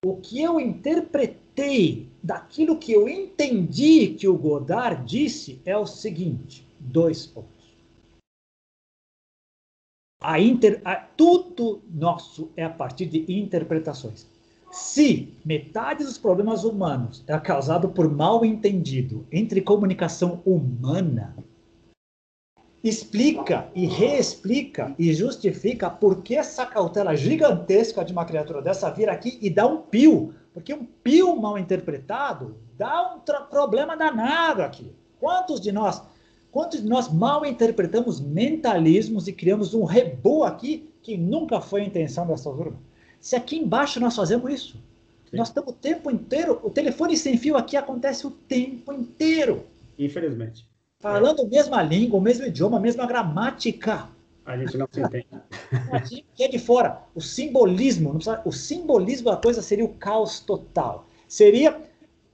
o que eu interpretei daquilo que eu entendi que o Godard disse é o seguinte, 2 pontos. Tudo nosso é a partir de interpretações. Se metade dos problemas humanos é causado por mal entendido entre comunicação humana, explica e reexplica e justifica por que essa cautela gigantesca de uma criatura dessa vir aqui e dá um pio, porque um pio mal interpretado dá um problema danado aqui. Quantos de nós mal interpretamos mentalismos e criamos um rebu aqui que nunca foi a intenção dessa turma? Se aqui embaixo nós fazemos isso, sim, nós estamos o tempo inteiro, o telefone sem fio aqui acontece o tempo inteiro. Infelizmente. Falando a mesma língua, o mesmo idioma, a mesma gramática. A gente não se entende. Que é de fora. O simbolismo da coisa seria o caos total. Seria...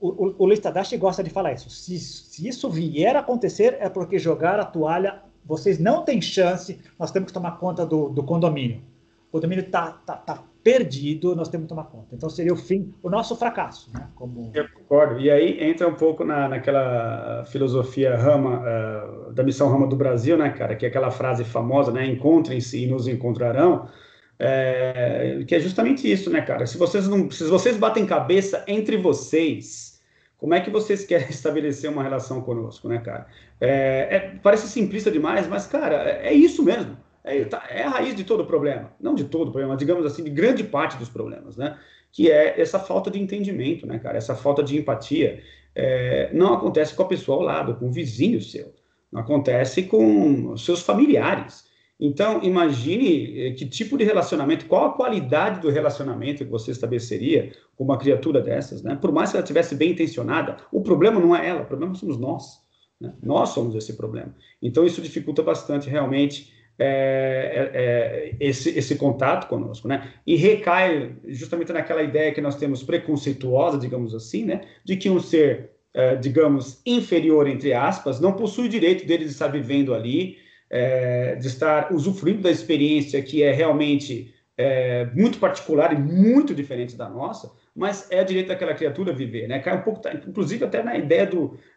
O Luiz Tadashi gosta de falar isso. Se isso vier a acontecer, é porque jogaram a toalha. Vocês não têm chance, nós temos que tomar conta do condomínio. O condomínio está perdido, nós temos que tomar conta. Então seria o nosso fracasso. Né? Eu concordo. E aí entra um pouco naquela filosofia da missão Rama do Brasil, né, cara? Que é aquela frase famosa, né? Encontrem-se e nos encontrarão. Que é justamente isso, né, cara? Se vocês batem cabeça entre vocês, como é que vocês querem estabelecer uma relação conosco, né, cara? Parece simplista demais, mas, cara, é isso mesmo. É a raiz de todo o problema. Não de todo o problema, digamos assim, de grande parte dos problemas, né? Que é essa falta de entendimento, né, cara? Essa falta de empatia. Não acontece com a pessoa ao lado, com o vizinho seu. Não acontece com seus familiares. Então, imagine que tipo de relacionamento, qual a qualidade do relacionamento que você estabeleceria com uma criatura dessas, né? Por mais que ela estivesse bem intencionada, o problema não é ela, o problema somos nós, né? Nós somos esse problema. Então, isso dificulta bastante, realmente, esse contato conosco, né? E recai justamente naquela ideia que nós temos preconceituosa, digamos assim, né? De que um ser, digamos, inferior, entre aspas, não possui o direito dele de estar vivendo ali, de estar usufruindo da experiência que é realmente muito particular e muito diferente da nossa, mas é direito daquela criatura viver, né? Cai um pouco, inclusive até na ideia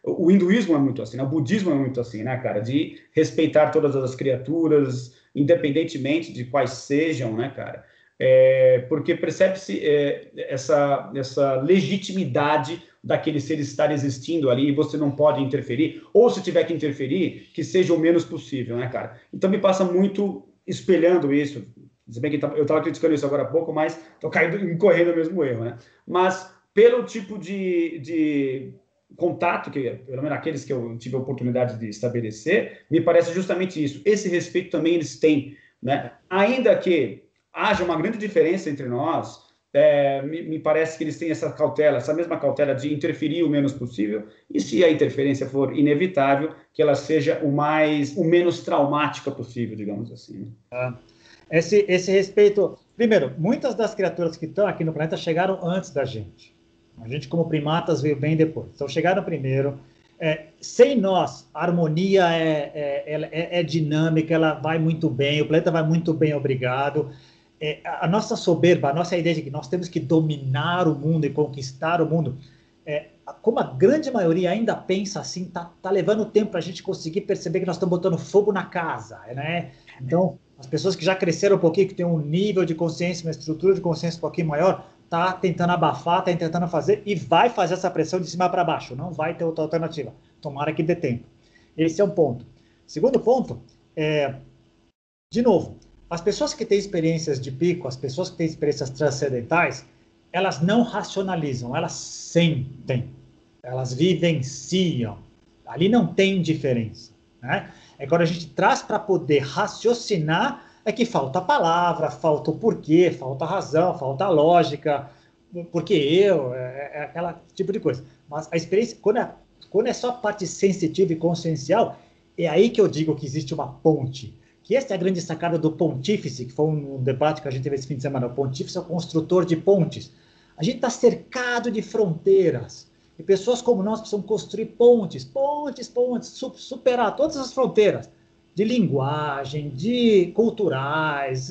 o hinduísmo é muito assim, né? O budismo é muito assim, né, cara? De respeitar todas as criaturas, independentemente de quais sejam, né, cara? Porque percebe-se essa legitimidade daquele ser estar existindo ali e você não pode interferir, ou se tiver que interferir, que seja o menos possível, né, cara? Então me passa muito espelhando isso, se bem que eu estava criticando isso agora há pouco, mas estou incorrendo no mesmo erro, né? Mas pelo tipo de contato, que pelo menos aqueles que eu tive a oportunidade de estabelecer, me parece justamente isso. Esse respeito também eles têm, né? Ainda que haja uma grande diferença entre nós, me parece que eles têm essa mesma cautela de interferir o menos possível, e se a interferência for inevitável, que ela seja o menos traumática possível, digamos assim. Esse respeito... Primeiro, muitas das criaturas que estão aqui no planeta chegaram antes da gente. A gente, como primatas, veio bem depois. Então, chegaram primeiro. Sem nós, a harmonia é dinâmica, ela vai muito bem, o planeta vai muito bem, obrigado. A nossa soberba, a nossa ideia de que nós temos que dominar o mundo e conquistar o mundo, como a grande maioria ainda pensa assim, tá levando tempo para a gente conseguir perceber que nós estamos botando fogo na casa, né? Então, as pessoas que já cresceram um pouquinho, que têm um nível de consciência, uma estrutura de consciência um pouquinho maior, tá tentando abafar, tá tentando fazer e vai fazer essa pressão de cima para baixo, não vai ter outra alternativa. Tomara que dê tempo. Esse é um ponto. Segundo ponto, de novo, as pessoas que têm experiências de pico, as pessoas que têm experiências transcendentais, elas não racionalizam, elas sentem, elas vivenciam. Ali não tem diferença, né? Quando a gente traz para poder raciocinar, é que falta a palavra, falta o porquê, falta a razão, falta a lógica, porque aquele tipo de coisa. Mas a experiência, quando é só parte sensitiva e consciencial, é aí que eu digo que existe uma ponte. Que essa é a grande sacada do pontífice, que foi um debate que a gente teve esse fim de semana. O pontífice é o construtor de pontes. A gente está cercado de fronteiras. E pessoas como nós precisam construir pontes, superar todas as fronteiras de linguagem, de culturais,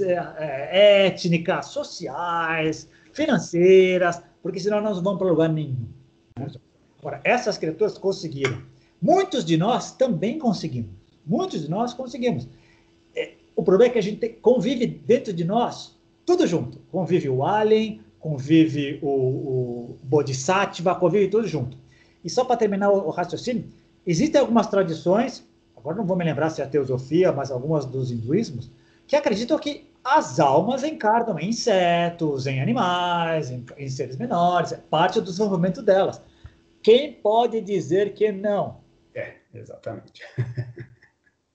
étnicas, sociais, financeiras, porque senão nós não vamos para lugar nenhum. Agora, essas criaturas conseguiram. Muitos de nós também conseguimos. Muitos de nós conseguimos. O problema é que a gente convive dentro de nós, tudo junto. Convive o alien, convive o bodhisattva, convive tudo junto. E só para terminar o raciocínio, existem algumas tradições, agora não vou me lembrar se é a teosofia, mas algumas dos hinduísmos, que acreditam que as almas encarnam em insetos, em animais, em seres menores, é parte do desenvolvimento delas. Quem pode dizer que não? Exatamente.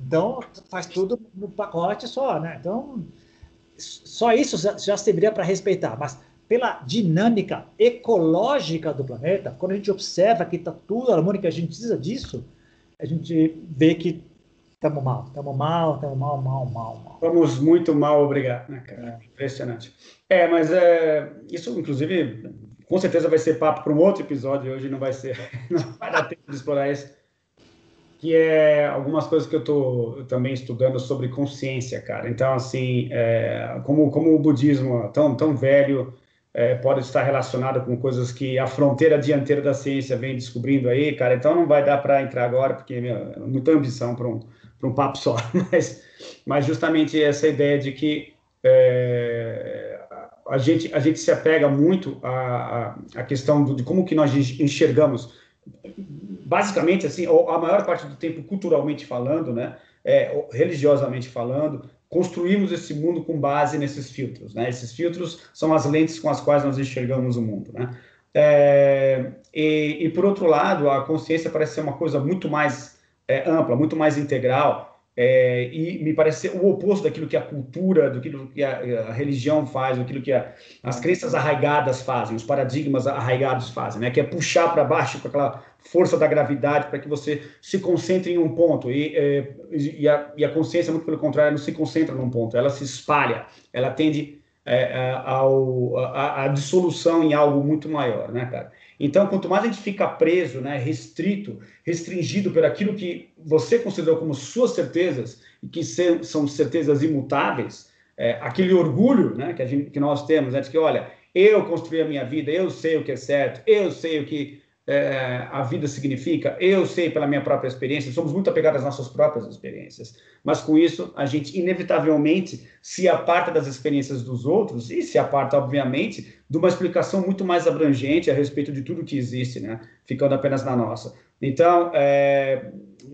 Então, faz tudo no pacote só, né? Então, só isso já serviria para respeitar, mas pela dinâmica ecológica do planeta, quando a gente observa que está tudo harmônico, a gente precisa disso, a gente vê que estamos mal. Estamos muito mal, obrigado, né, cara? Impressionante. Mas isso, inclusive, com certeza vai ser papo para um outro episódio, hoje não vai dar tempo de explorar isso, que é algumas coisas que eu estou também estudando sobre consciência, cara. Então, assim, como o budismo tão velho pode estar relacionado com coisas que a fronteira dianteira da ciência vem descobrindo aí, cara. Então, não vai dar para entrar agora, porque é muita ambição para um papo só. Mas justamente essa ideia de que a gente se apega muito à questão de como que nós enxergamos. Basicamente, assim, a maior parte do tempo, culturalmente falando, né, religiosamente falando, construímos esse mundo com base nesses filtros, né? Esses filtros são as lentes com as quais nós enxergamos o mundo, né? E por outro lado, a consciência parece ser uma coisa muito mais ampla, muito mais integral, e me parece ser o oposto daquilo que a cultura, daquilo que a religião faz, daquilo que as crenças arraigadas fazem, os paradigmas arraigados fazem, né? Que é puxar para baixo com aquela força da gravidade para que você se concentre em um ponto. E a consciência, muito pelo contrário, não se concentra num ponto, ela se espalha, ela tende a dissolução em algo muito maior, né, cara? Então, quanto mais a gente fica preso, né, restringido por aquilo que você considerou como suas certezas, e que são certezas imutáveis, aquele orgulho, né, que nós temos, né, de que, olha, eu construí a minha vida, eu sei o que é certo, eu sei o que a vida significa, eu sei pela minha própria experiência, somos muito apegados às nossas próprias experiências, mas com isso a gente inevitavelmente se aparta das experiências dos outros e se aparta, obviamente, de uma explicação muito mais abrangente a respeito de tudo que existe, né? Ficando apenas na nossa. Então,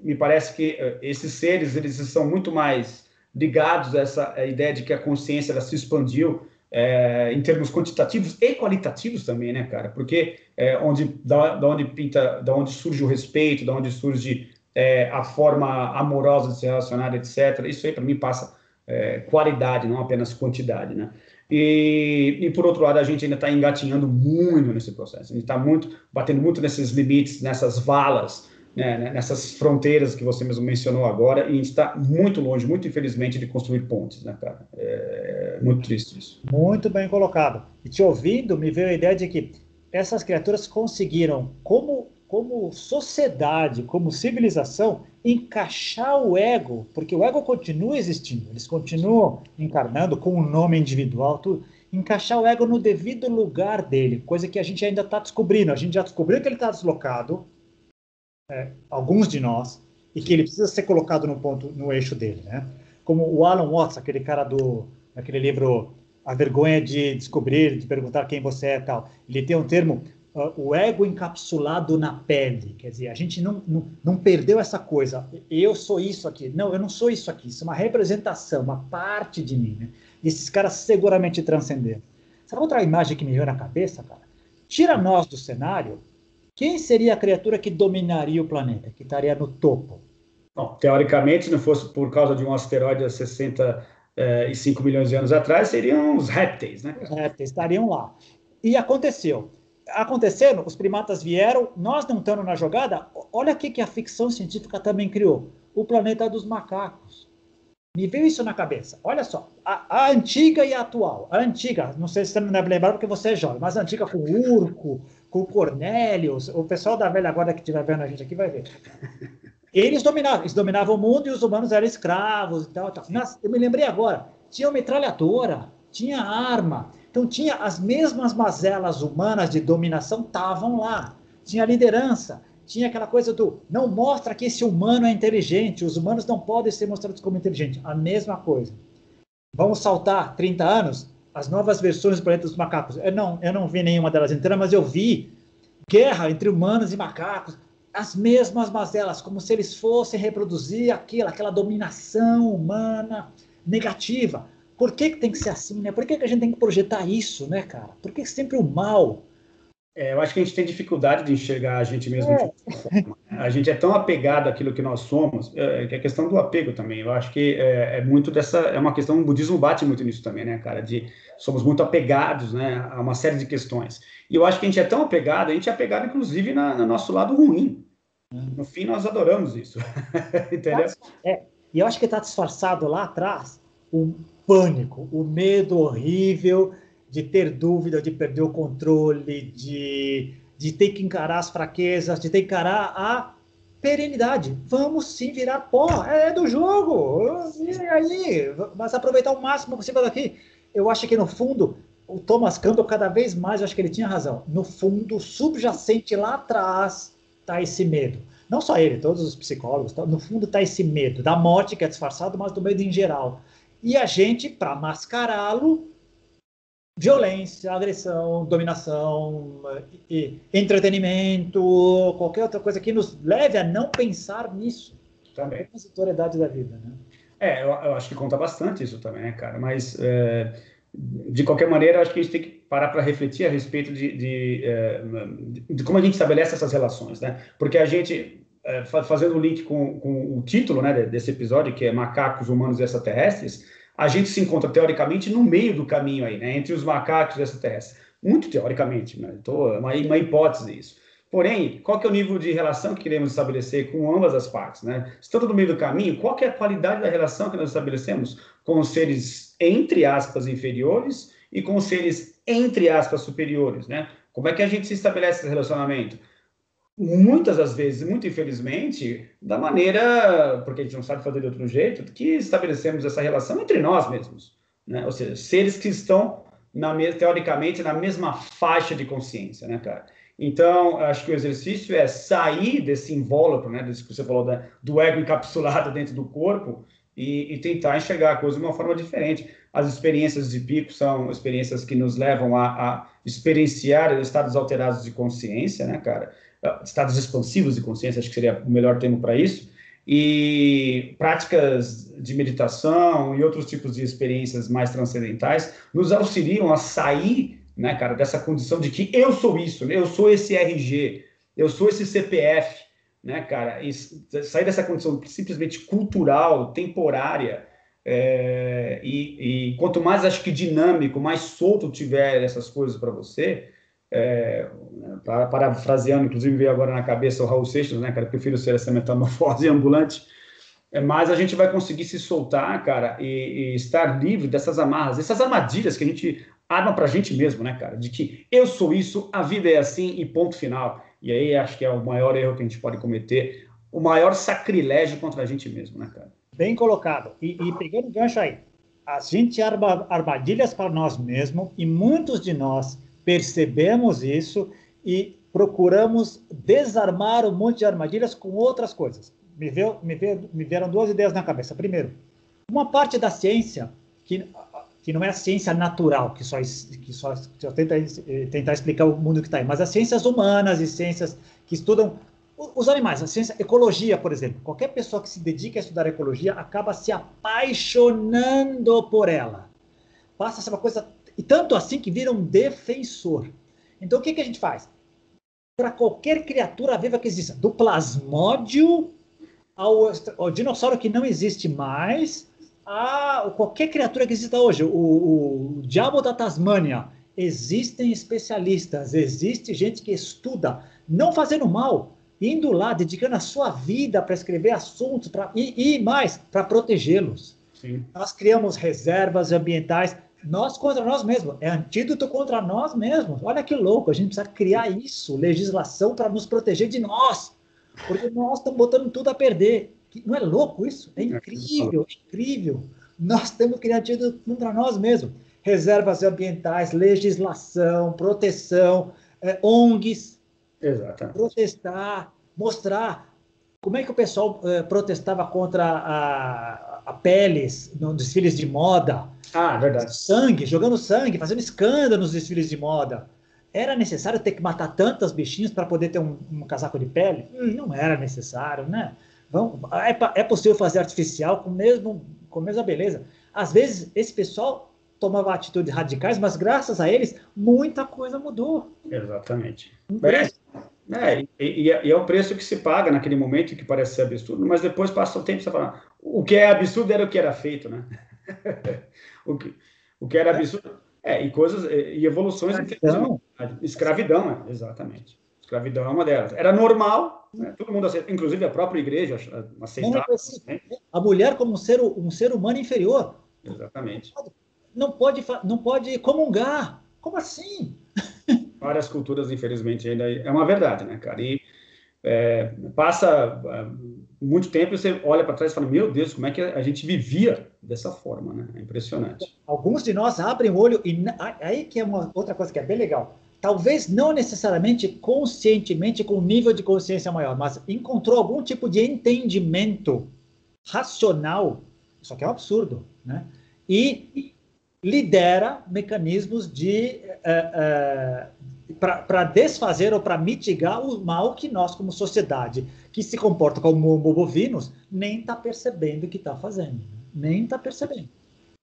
me parece que esses seres, eles são muito mais ligados a essa ideia de que a consciência ela se expandiu em termos quantitativos e qualitativos também, né, cara? Porque da onde surge o respeito, da onde surge a forma amorosa de se relacionar, etc. Isso aí, para mim, passa qualidade, não apenas quantidade, né? E, por outro lado, a gente ainda está engatinhando muito nesse processo. A gente está batendo muito nesses limites, nessas valas, né, nessas fronteiras que você mesmo mencionou agora, e a gente está muito longe, muito infelizmente, de construir pontes, né, cara? É muito triste isso. Muito bem colocado. E te ouvindo, me veio a ideia de que essas criaturas conseguiram, como sociedade, como civilização, encaixar o ego, porque o ego continua existindo, eles continuam encarnando com um nome individual, tudo, encaixar o ego no devido lugar dele, coisa que a gente ainda está descobrindo. A gente já descobriu que ele está deslocado, alguns de nós, e que ele precisa ser colocado no ponto, no eixo dele, né? Como o Alan Watts, aquele cara daquele livro A Vergonha de Descobrir, de Perguntar Quem Você É e tal. Ele tem um termo, o ego encapsulado na pele. Quer dizer, a gente não perdeu essa coisa. Eu sou isso aqui. Não, eu não sou isso aqui. Isso é uma representação, uma parte de mim, né? E esses caras seguramente transcenderam. Sabe outra imagem que me veio na cabeça, cara? Tira nós do cenário, quem seria a criatura que dominaria o planeta, que estaria no topo? Bom, teoricamente, se não fosse por causa de um asteroide há 65 milhões de anos atrás, seriam os répteis, né? Os répteis estariam lá. E aconteceu. Acontecendo, os primatas vieram, nós não estamos na jogada, olha o que a ficção científica também criou. O planeta dos macacos. Me veio isso na cabeça. Olha só, a antiga e a atual. A antiga, não sei se você não deve lembrar porque você é jovem, mas a antiga com o Urco, com o Cornélios, o pessoal da velha guarda que estiver vendo a gente aqui vai ver. Eles dominavam o mundo e os humanos eram escravos e tal. Eu me lembrei agora, tinha metralhadora, tinha arma, então tinha as mesmas mazelas humanas de dominação estavam lá. Tinha liderança, tinha aquela coisa do não mostra que esse humano é inteligente, os humanos não podem ser mostrados como inteligentes. A mesma coisa. Vamos saltar 30 anos, as novas versões do Planeta dos Macacos. Eu não vi nenhuma delas inteira, mas eu vi guerra entre humanos e macacos. As mesmas mazelas, como se eles fossem reproduzir aquela dominação humana negativa. Por que tem que ser assim, né? Por que a gente tem que projetar isso, né, cara? Por que sempre o mal? Eu acho que a gente tem dificuldade de enxergar a gente mesmo de outra forma. A gente é tão apegado àquilo que nós somos, que é a questão do apego também. Eu acho que é muito dessa, é uma questão, o budismo bate muito nisso também, né, cara? Somos muito apegados, né, a uma série de questões. E eu acho que a gente é tão apegado, a gente é apegado, inclusive, no nosso lado ruim. No fim, nós adoramos isso. Entendeu? E eu acho que está disfarçado lá atrás o pânico, o medo horrível de ter dúvida, de perder o controle, de ter que encarar as fraquezas, de ter que encarar a perenidade. Vamos sim virar pó, é do jogo. E aí, mas aproveitar o máximo possível daqui. Eu acho que no fundo, o Thomas Campbell, cada vez mais, eu acho que ele tinha razão. No fundo, subjacente lá atrás, está esse medo. Não só ele, todos os psicólogos, no fundo está esse medo da morte, que é disfarçado, mas do medo em geral. E a gente, para mascará-lo, violência, agressão, dominação, entretenimento, qualquer outra coisa que nos leve a não pensar nisso. Também. É a transitoriedade da vida, né? Eu acho que conta bastante isso também, né, cara? Mas, de qualquer maneira, eu acho que a gente tem que parar para refletir a respeito de como a gente estabelece essas relações, né? Porque a gente, fazendo o link com o título, né, desse episódio, que é Macacos, Humanos e Extraterrestres, a gente se encontra, teoricamente, no meio do caminho aí, né? Entre os macacos e os extraterrestres. Muito teoricamente, né? Uma hipótese isso. Porém, qual que é o nível de relação que queremos estabelecer com ambas as partes, né? Estando no meio do caminho, qual que é a qualidade da relação que nós estabelecemos com os seres, entre aspas, inferiores e com os seres, entre aspas, superiores, né? Como é que a gente se estabelece esse relacionamento? Muitas das vezes, muito infelizmente, da maneira, porque a gente não sabe fazer de outro jeito, que estabelecemos essa relação entre nós mesmos, né? Ou seja, seres que estão, teoricamente, na mesma faixa de consciência, né, cara? Então, acho que o exercício é sair desse invólucro, né, desse que você falou, do ego encapsulado dentro do corpo e tentar enxergar a coisa de uma forma diferente. As experiências de pico são experiências que nos levam a experienciar estados alterados de consciência, né, cara? Estados expansivos de consciência, acho que seria o melhor termo para isso, e práticas de meditação e outros tipos de experiências mais transcendentais nos auxiliam a sair, né, cara, dessa condição de que eu sou isso, né? Eu sou esse RG, eu sou esse CPF, né, cara, e sair dessa condição simplesmente cultural, temporária, e quanto mais, acho que dinâmico, mais solto tiver essas coisas para você, parafraseando, inclusive veio agora na cabeça o Raul Seixas, né, cara, prefiro ser essa metamorfose ambulante, mas a gente vai conseguir se soltar, cara, e estar livre dessas amarras, essas armadilhas que a gente arma para a gente mesmo, né, cara? De que eu sou isso, a vida é assim e ponto final. E aí acho que é o maior erro que a gente pode cometer, o maior sacrilégio contra a gente mesmo, né, cara? Bem colocado. E pegando o gancho aí, a gente arma armadilhas para nós mesmos e muitos de nós percebemos isso e procuramos desarmar um monte de armadilhas com outras coisas. Me vieram duas ideias na cabeça. Primeiro, uma parte da ciência que não é a ciência natural, que só tenta tentar explicar o mundo que está aí, mas as ciências humanas e ciências que estudam os animais, a ciência, ecologia, por exemplo. Qualquer pessoa que se dedique a estudar ecologia acaba se apaixonando por ela. Passa a ser uma coisa, e tanto assim que vira um defensor. Então, o que a gente faz? Para qualquer criatura viva que exista, do plasmódio ao dinossauro que não existe mais, a qualquer criatura que exista hoje, o diabo da Tasmânia, existem especialistas, existe gente que estuda, não fazendo mal, indo lá, dedicando a sua vida para escrever assuntos e mais, para protegê-los. Nós criamos reservas ambientais, nós contra nós mesmos, é antídoto contra nós mesmos. Olha que louco, a gente precisa criar isso, legislação para nos proteger de nós, porque nós estamos botando tudo a perder. Não é louco isso? É incrível, é incrível. Nós temos que criar antídoto contra nós mesmos. Reservas ambientais, legislação, proteção, ONGs. Exatamente. Protestar, mostrar como é que o pessoal protestava contra a peles nos desfiles de moda. Ah, verdade. Sangue, jogando sangue, fazendo escândalo nos desfiles de moda. Era necessário ter que matar tantos bichinhos para poder ter um casaco de pele? Não era necessário, né? É possível fazer artificial com a mesma beleza. Às vezes, esse pessoal tomava atitudes radicais, mas graças a eles, muita coisa mudou. Exatamente. E é o preço que se paga naquele momento que parece ser absurdo, mas depois passa o tempo e você fala, o que é absurdo era o que era feito, né? o que era absurdo... e coisas, e evoluções... Escravidão, exatamente. Escravidão é uma delas. Era normal, né? Todo mundo aceitava, inclusive a própria igreja aceitava. A mulher como um ser humano inferior. Exatamente. Não pode comungar. Como assim? Várias culturas, infelizmente, ainda é uma verdade, né, cara? E passa muito tempo e você olha para trás e fala, meu Deus, como é que a gente vivia dessa forma, né? É impressionante. Alguns de nós abrem o olho e aí que é uma outra coisa que é bem legal. Talvez não necessariamente conscientemente com um nível de consciência maior, mas encontrou algum tipo de entendimento racional, isso aqui é um absurdo, né? E lidera mecanismos para desfazer ou para mitigar o mal que nós, como sociedade, que se comporta como bovinos, nem está percebendo o que está fazendo. Nem está percebendo.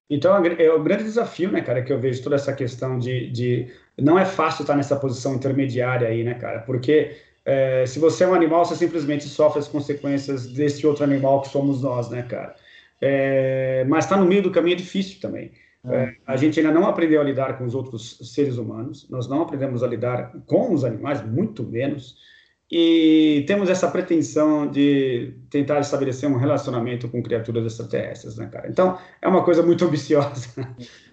Então, é o grande desafio, né, cara, que eu vejo toda essa questão de... Não é fácil estar nessa posição intermediária aí, né, cara? Porque se você é um animal, você simplesmente sofre as consequências desse outro animal que somos nós, né, cara? Mas estar no meio do caminho é difícil também. A gente ainda não aprendeu a lidar com os outros seres humanos, nós não aprendemos a lidar com os animais, muito menos, e temos essa pretensão de tentar estabelecer um relacionamento com criaturas extraterrestres, né, cara? Então, é uma coisa muito ambiciosa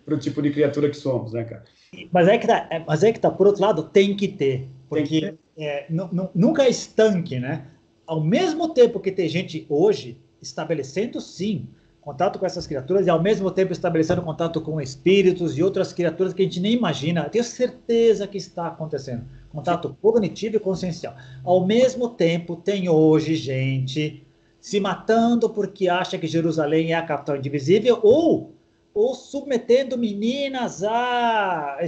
para o tipo de criatura que somos, né, cara? Mas é que tá, por outro lado, tem que ter, porque nunca é estanque, né? Ao mesmo tempo que tem gente hoje estabelecendo, sim, contato com essas criaturas e ao mesmo tempo estabelecendo contato com espíritos e outras criaturas que a gente nem imagina. Eu tenho certeza que está acontecendo. Contato cognitivo e consciencial. Ao mesmo tempo, tem hoje gente se matando porque acha que Jerusalém é a capital indivisível ou submetendo meninas a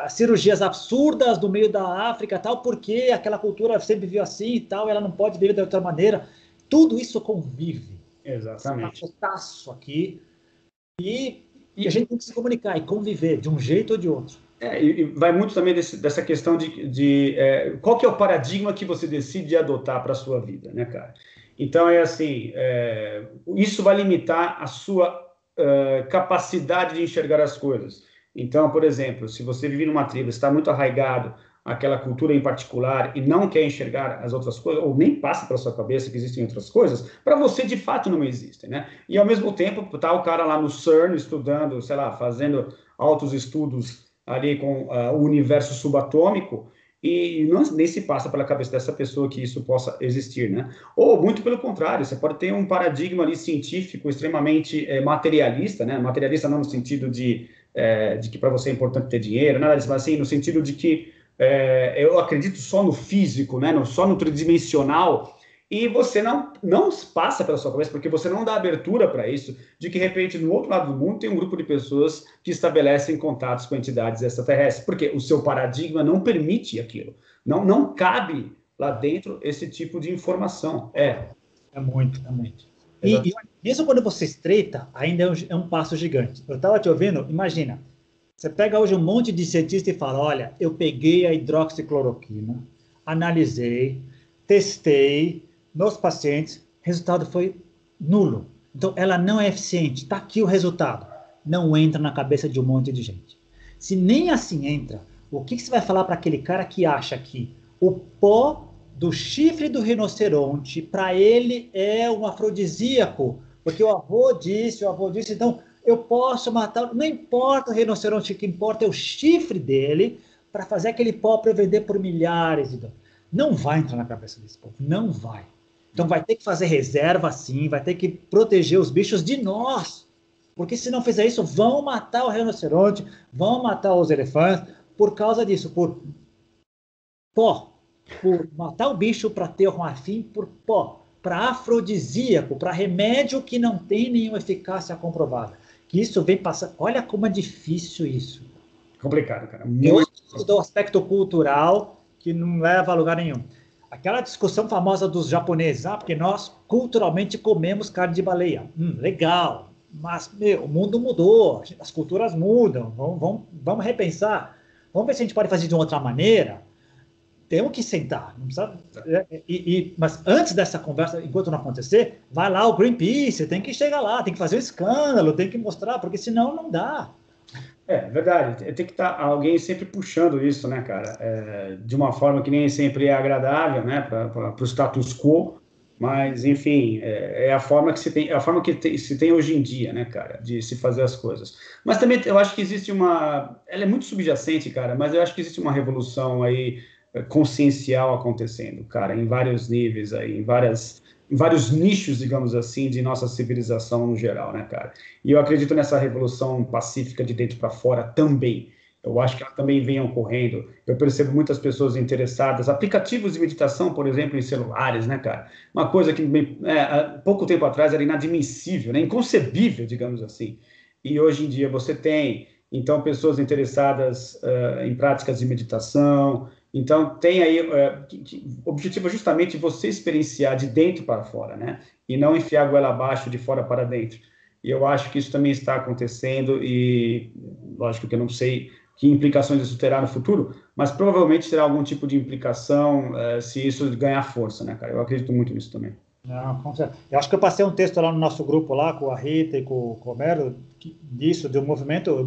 cirurgias absurdas no meio da África, tal, porque aquela cultura sempre viu assim e tal, ela não pode viver de outra maneira. Tudo isso convive. Exatamente. Esse pacotaço aqui. E a gente tem que se comunicar e conviver de um jeito ou de outro. E vai muito também dessa questão de qual que é o paradigma que você decide adotar para a sua vida, né, cara? Então, é assim, isso vai limitar a sua capacidade de enxergar as coisas. Então, por exemplo, se você vive numa tribo, está muito arraigado àquela cultura em particular e não quer enxergar as outras coisas, ou nem passa pela sua cabeça que existem outras coisas, para você, de fato, não existem, né? E, ao mesmo tempo, tá o cara lá no CERN estudando, sei lá, fazendo altos estudos ali com o universo subatômico, e não, nem se passa pela cabeça dessa pessoa que isso possa existir, né? Ou, muito pelo contrário, você pode ter um paradigma ali científico extremamente materialista, né? Materialista não no sentido de que para você é importante ter dinheiro, nada disso, mas assim, no sentido de que eu acredito só no físico, né? Só no tridimensional, e você não passa pela sua cabeça, porque você não dá abertura para isso, de que, de repente, no outro lado do mundo tem um grupo de pessoas que estabelecem contatos com entidades extraterrestres, porque o seu paradigma não permite aquilo. Não cabe lá dentro esse tipo de informação. É muito, é muito. E mesmo quando você estreita, ainda é um passo gigante. Eu estava te ouvindo, imagina, você pega hoje um monte de cientista e fala, olha, eu peguei a hidroxicloroquina, analisei, testei nos pacientes, resultado foi nulo. Então, ela não é eficiente. Está aqui o resultado. Não entra na cabeça de um monte de gente. Se nem assim entra, o que você vai falar para aquele cara que acha que o pó do chifre do rinoceronte, para ele, é um afrodisíaco? Porque o avô disse, então eu posso matar, não importa o rinoceronte, o que importa é o chifre dele, para fazer aquele pó para eu vender por milhares de dólares. Não vai entrar na cabeça desse povo, não vai. Então vai ter que fazer reserva sim, vai ter que proteger os bichos de nós, porque se não fizer isso, vão matar o rinoceronte, vão matar os elefantes, por causa disso, por pó, por matar o bicho para ter um afim, por pó, para afrodisíaco, para remédio que não tem nenhuma eficácia comprovada. Que isso vem passando, olha como é difícil isso. Complicado, cara. Muito. Do aspecto cultural que não leva a lugar nenhum. Aquela discussão famosa dos japoneses, porque nós culturalmente comemos carne de baleia. Legal, mas o mundo mudou, as culturas mudam, vamos repensar, vamos ver se a gente pode fazer de uma outra maneira. Temos que sentar, não precisa, mas antes dessa conversa, enquanto não acontecer, vai lá o Greenpeace, tem que chegar lá, tem que fazer um escândalo, tem que mostrar, porque senão não dá. É verdade, tem que estar alguém sempre puxando isso, né, cara? De uma forma que nem sempre é agradável, né, para o status quo, mas, enfim, é a forma que se tem, é a forma que se tem hoje em dia, né, cara, de se fazer as coisas. Mas também eu acho que existe ela é muito subjacente, cara, mas eu acho que existe uma revolução aí consciencial acontecendo, cara, em vários níveis aí, em vários nichos, digamos assim, de nossa civilização no geral, né, cara? E eu acredito nessa revolução pacífica de dentro para fora também. Eu acho que ela também vem ocorrendo. Eu percebo muitas pessoas interessadas, aplicativos de meditação, por exemplo, em celulares, né, cara? Uma coisa que há pouco tempo atrás era inadmissível, né? Inconcebível, digamos assim. E hoje em dia você tem, então, pessoas interessadas em práticas de meditação. Então, tem aí, o objetivo é justamente você experienciar de dentro para fora, né? E não enfiar a goela abaixo, de fora para dentro. E eu acho que isso também está acontecendo e, lógico que eu não sei que implicações isso terá no futuro, mas provavelmente terá algum tipo de implicação se isso ganhar força, né, cara? Eu acredito muito nisso também. Não, com certeza. Eu acho que eu passei um texto lá no nosso grupo, lá com a Rita e com o Romero, disso, do movimento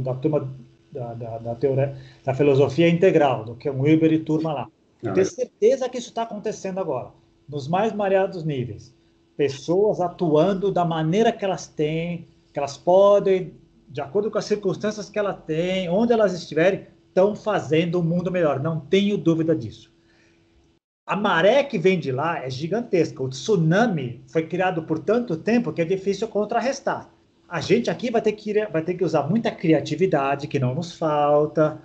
da turma da teoria, da filosofia integral, do que é um Wilber e turma lá. Eu tenho certeza que isso está acontecendo agora, nos mais variados níveis. Pessoas atuando da maneira que elas têm, que elas podem, de acordo com as circunstâncias que elas têm, onde elas estiverem, estão fazendo um mundo melhor. Não tenho dúvida disso. A maré que vem de lá é gigantesca. O tsunami foi criado por tanto tempo que é difícil contrarrestar. A gente aqui vai ter que usar muita criatividade, que não nos falta,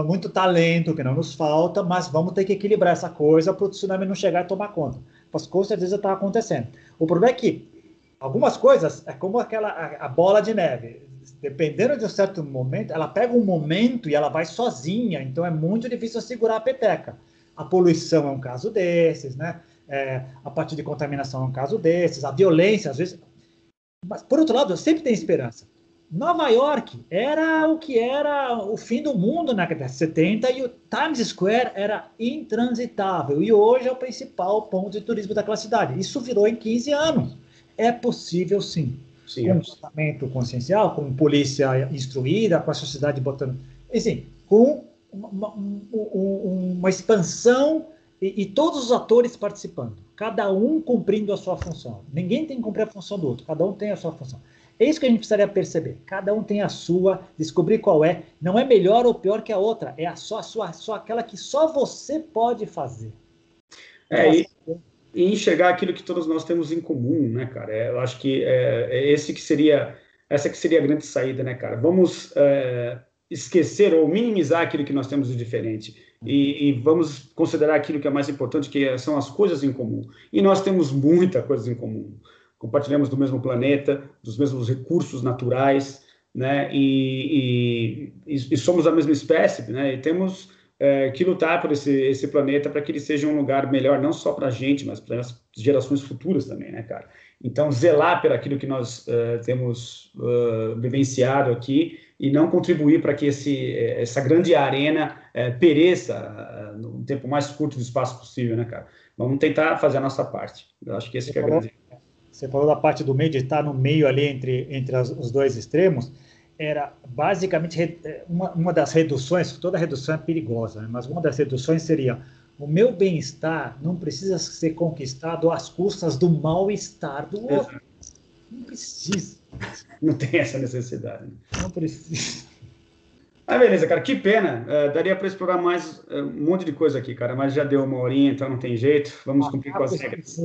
muito talento, que não nos falta, mas vamos ter que equilibrar essa coisa para o tsunami não chegar e tomar conta. Mas com certeza está acontecendo. O problema é que algumas coisas é como a bola de neve. Dependendo de um certo momento, ela pega um momento e ela vai sozinha, então é muito difícil segurar a peteca. A poluição é um caso desses, né? A parte de contaminação é um caso desses, a violência, às vezes. Mas, por outro lado, eu sempre tenho esperança. Nova York era o que era o fim do mundo na década de 70 e o Times Square era intransitável. E hoje é o principal ponto de turismo daquela cidade. Isso virou em 15 anos. É possível, sim. Sim, com um tratamento consciencial, com polícia instruída, com a sociedade botando... Assim, com uma expansão e todos os atores participando, cada um cumprindo a sua função. Ninguém tem que cumprir a função do outro, cada um tem a sua função. É isso que a gente precisaria perceber. Cada um tem a sua, descobrir qual é. Não é melhor ou pior que a outra. É só aquela que só você pode fazer. E enxergar aquilo que todos nós temos em comum, né, cara? Eu acho que essa que seria a grande saída, né, cara? Vamos esquecer ou minimizar aquilo que nós temos de diferente e vamos considerar aquilo que é mais importante, que são as coisas em comum. E nós temos muita coisa em comum. Compartilhamos do mesmo planeta, dos mesmos recursos naturais, né? E somos a mesma espécie, né? E temos que lutar por esse planeta para que ele seja um lugar melhor, não só para a gente, mas para as gerações futuras também, né, cara? Então, zelar por aquilo que nós temos vivenciado aqui e não contribuir para que essa grande arena pereça no tempo mais curto do espaço possível, né, cara? Vamos tentar fazer a nossa parte. Eu acho que esse que é a grande... Você falou da parte do meio, de estar no meio ali entre os dois extremos. Era basicamente uma das reduções, toda redução é perigosa, né? Mas uma das reduções seria: o meu bem-estar não precisa ser conquistado às custas do mal-estar do outro. Não precisa. Não tem essa necessidade. Não precisa. Beleza, cara, que pena. Daria para explorar mais um monte de coisa aqui, cara, mas já deu 1 horinha, então não tem jeito. Vamos cumprir com as regras.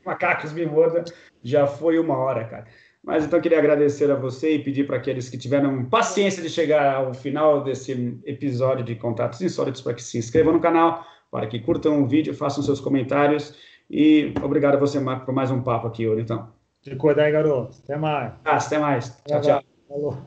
Macacos me mordam. Já foi 1 hora, cara. Mas então queria agradecer a você e pedir para aqueles que tiveram paciência de chegar ao final desse episódio de Contatos Insólitos para que se inscrevam no canal, para que curtam o vídeo, façam seus comentários e obrigado a você, Marco, por mais um papo aqui hoje, então. Te cuidar aí, garoto. Até mais. Até mais. Tchau, tchau. Falou.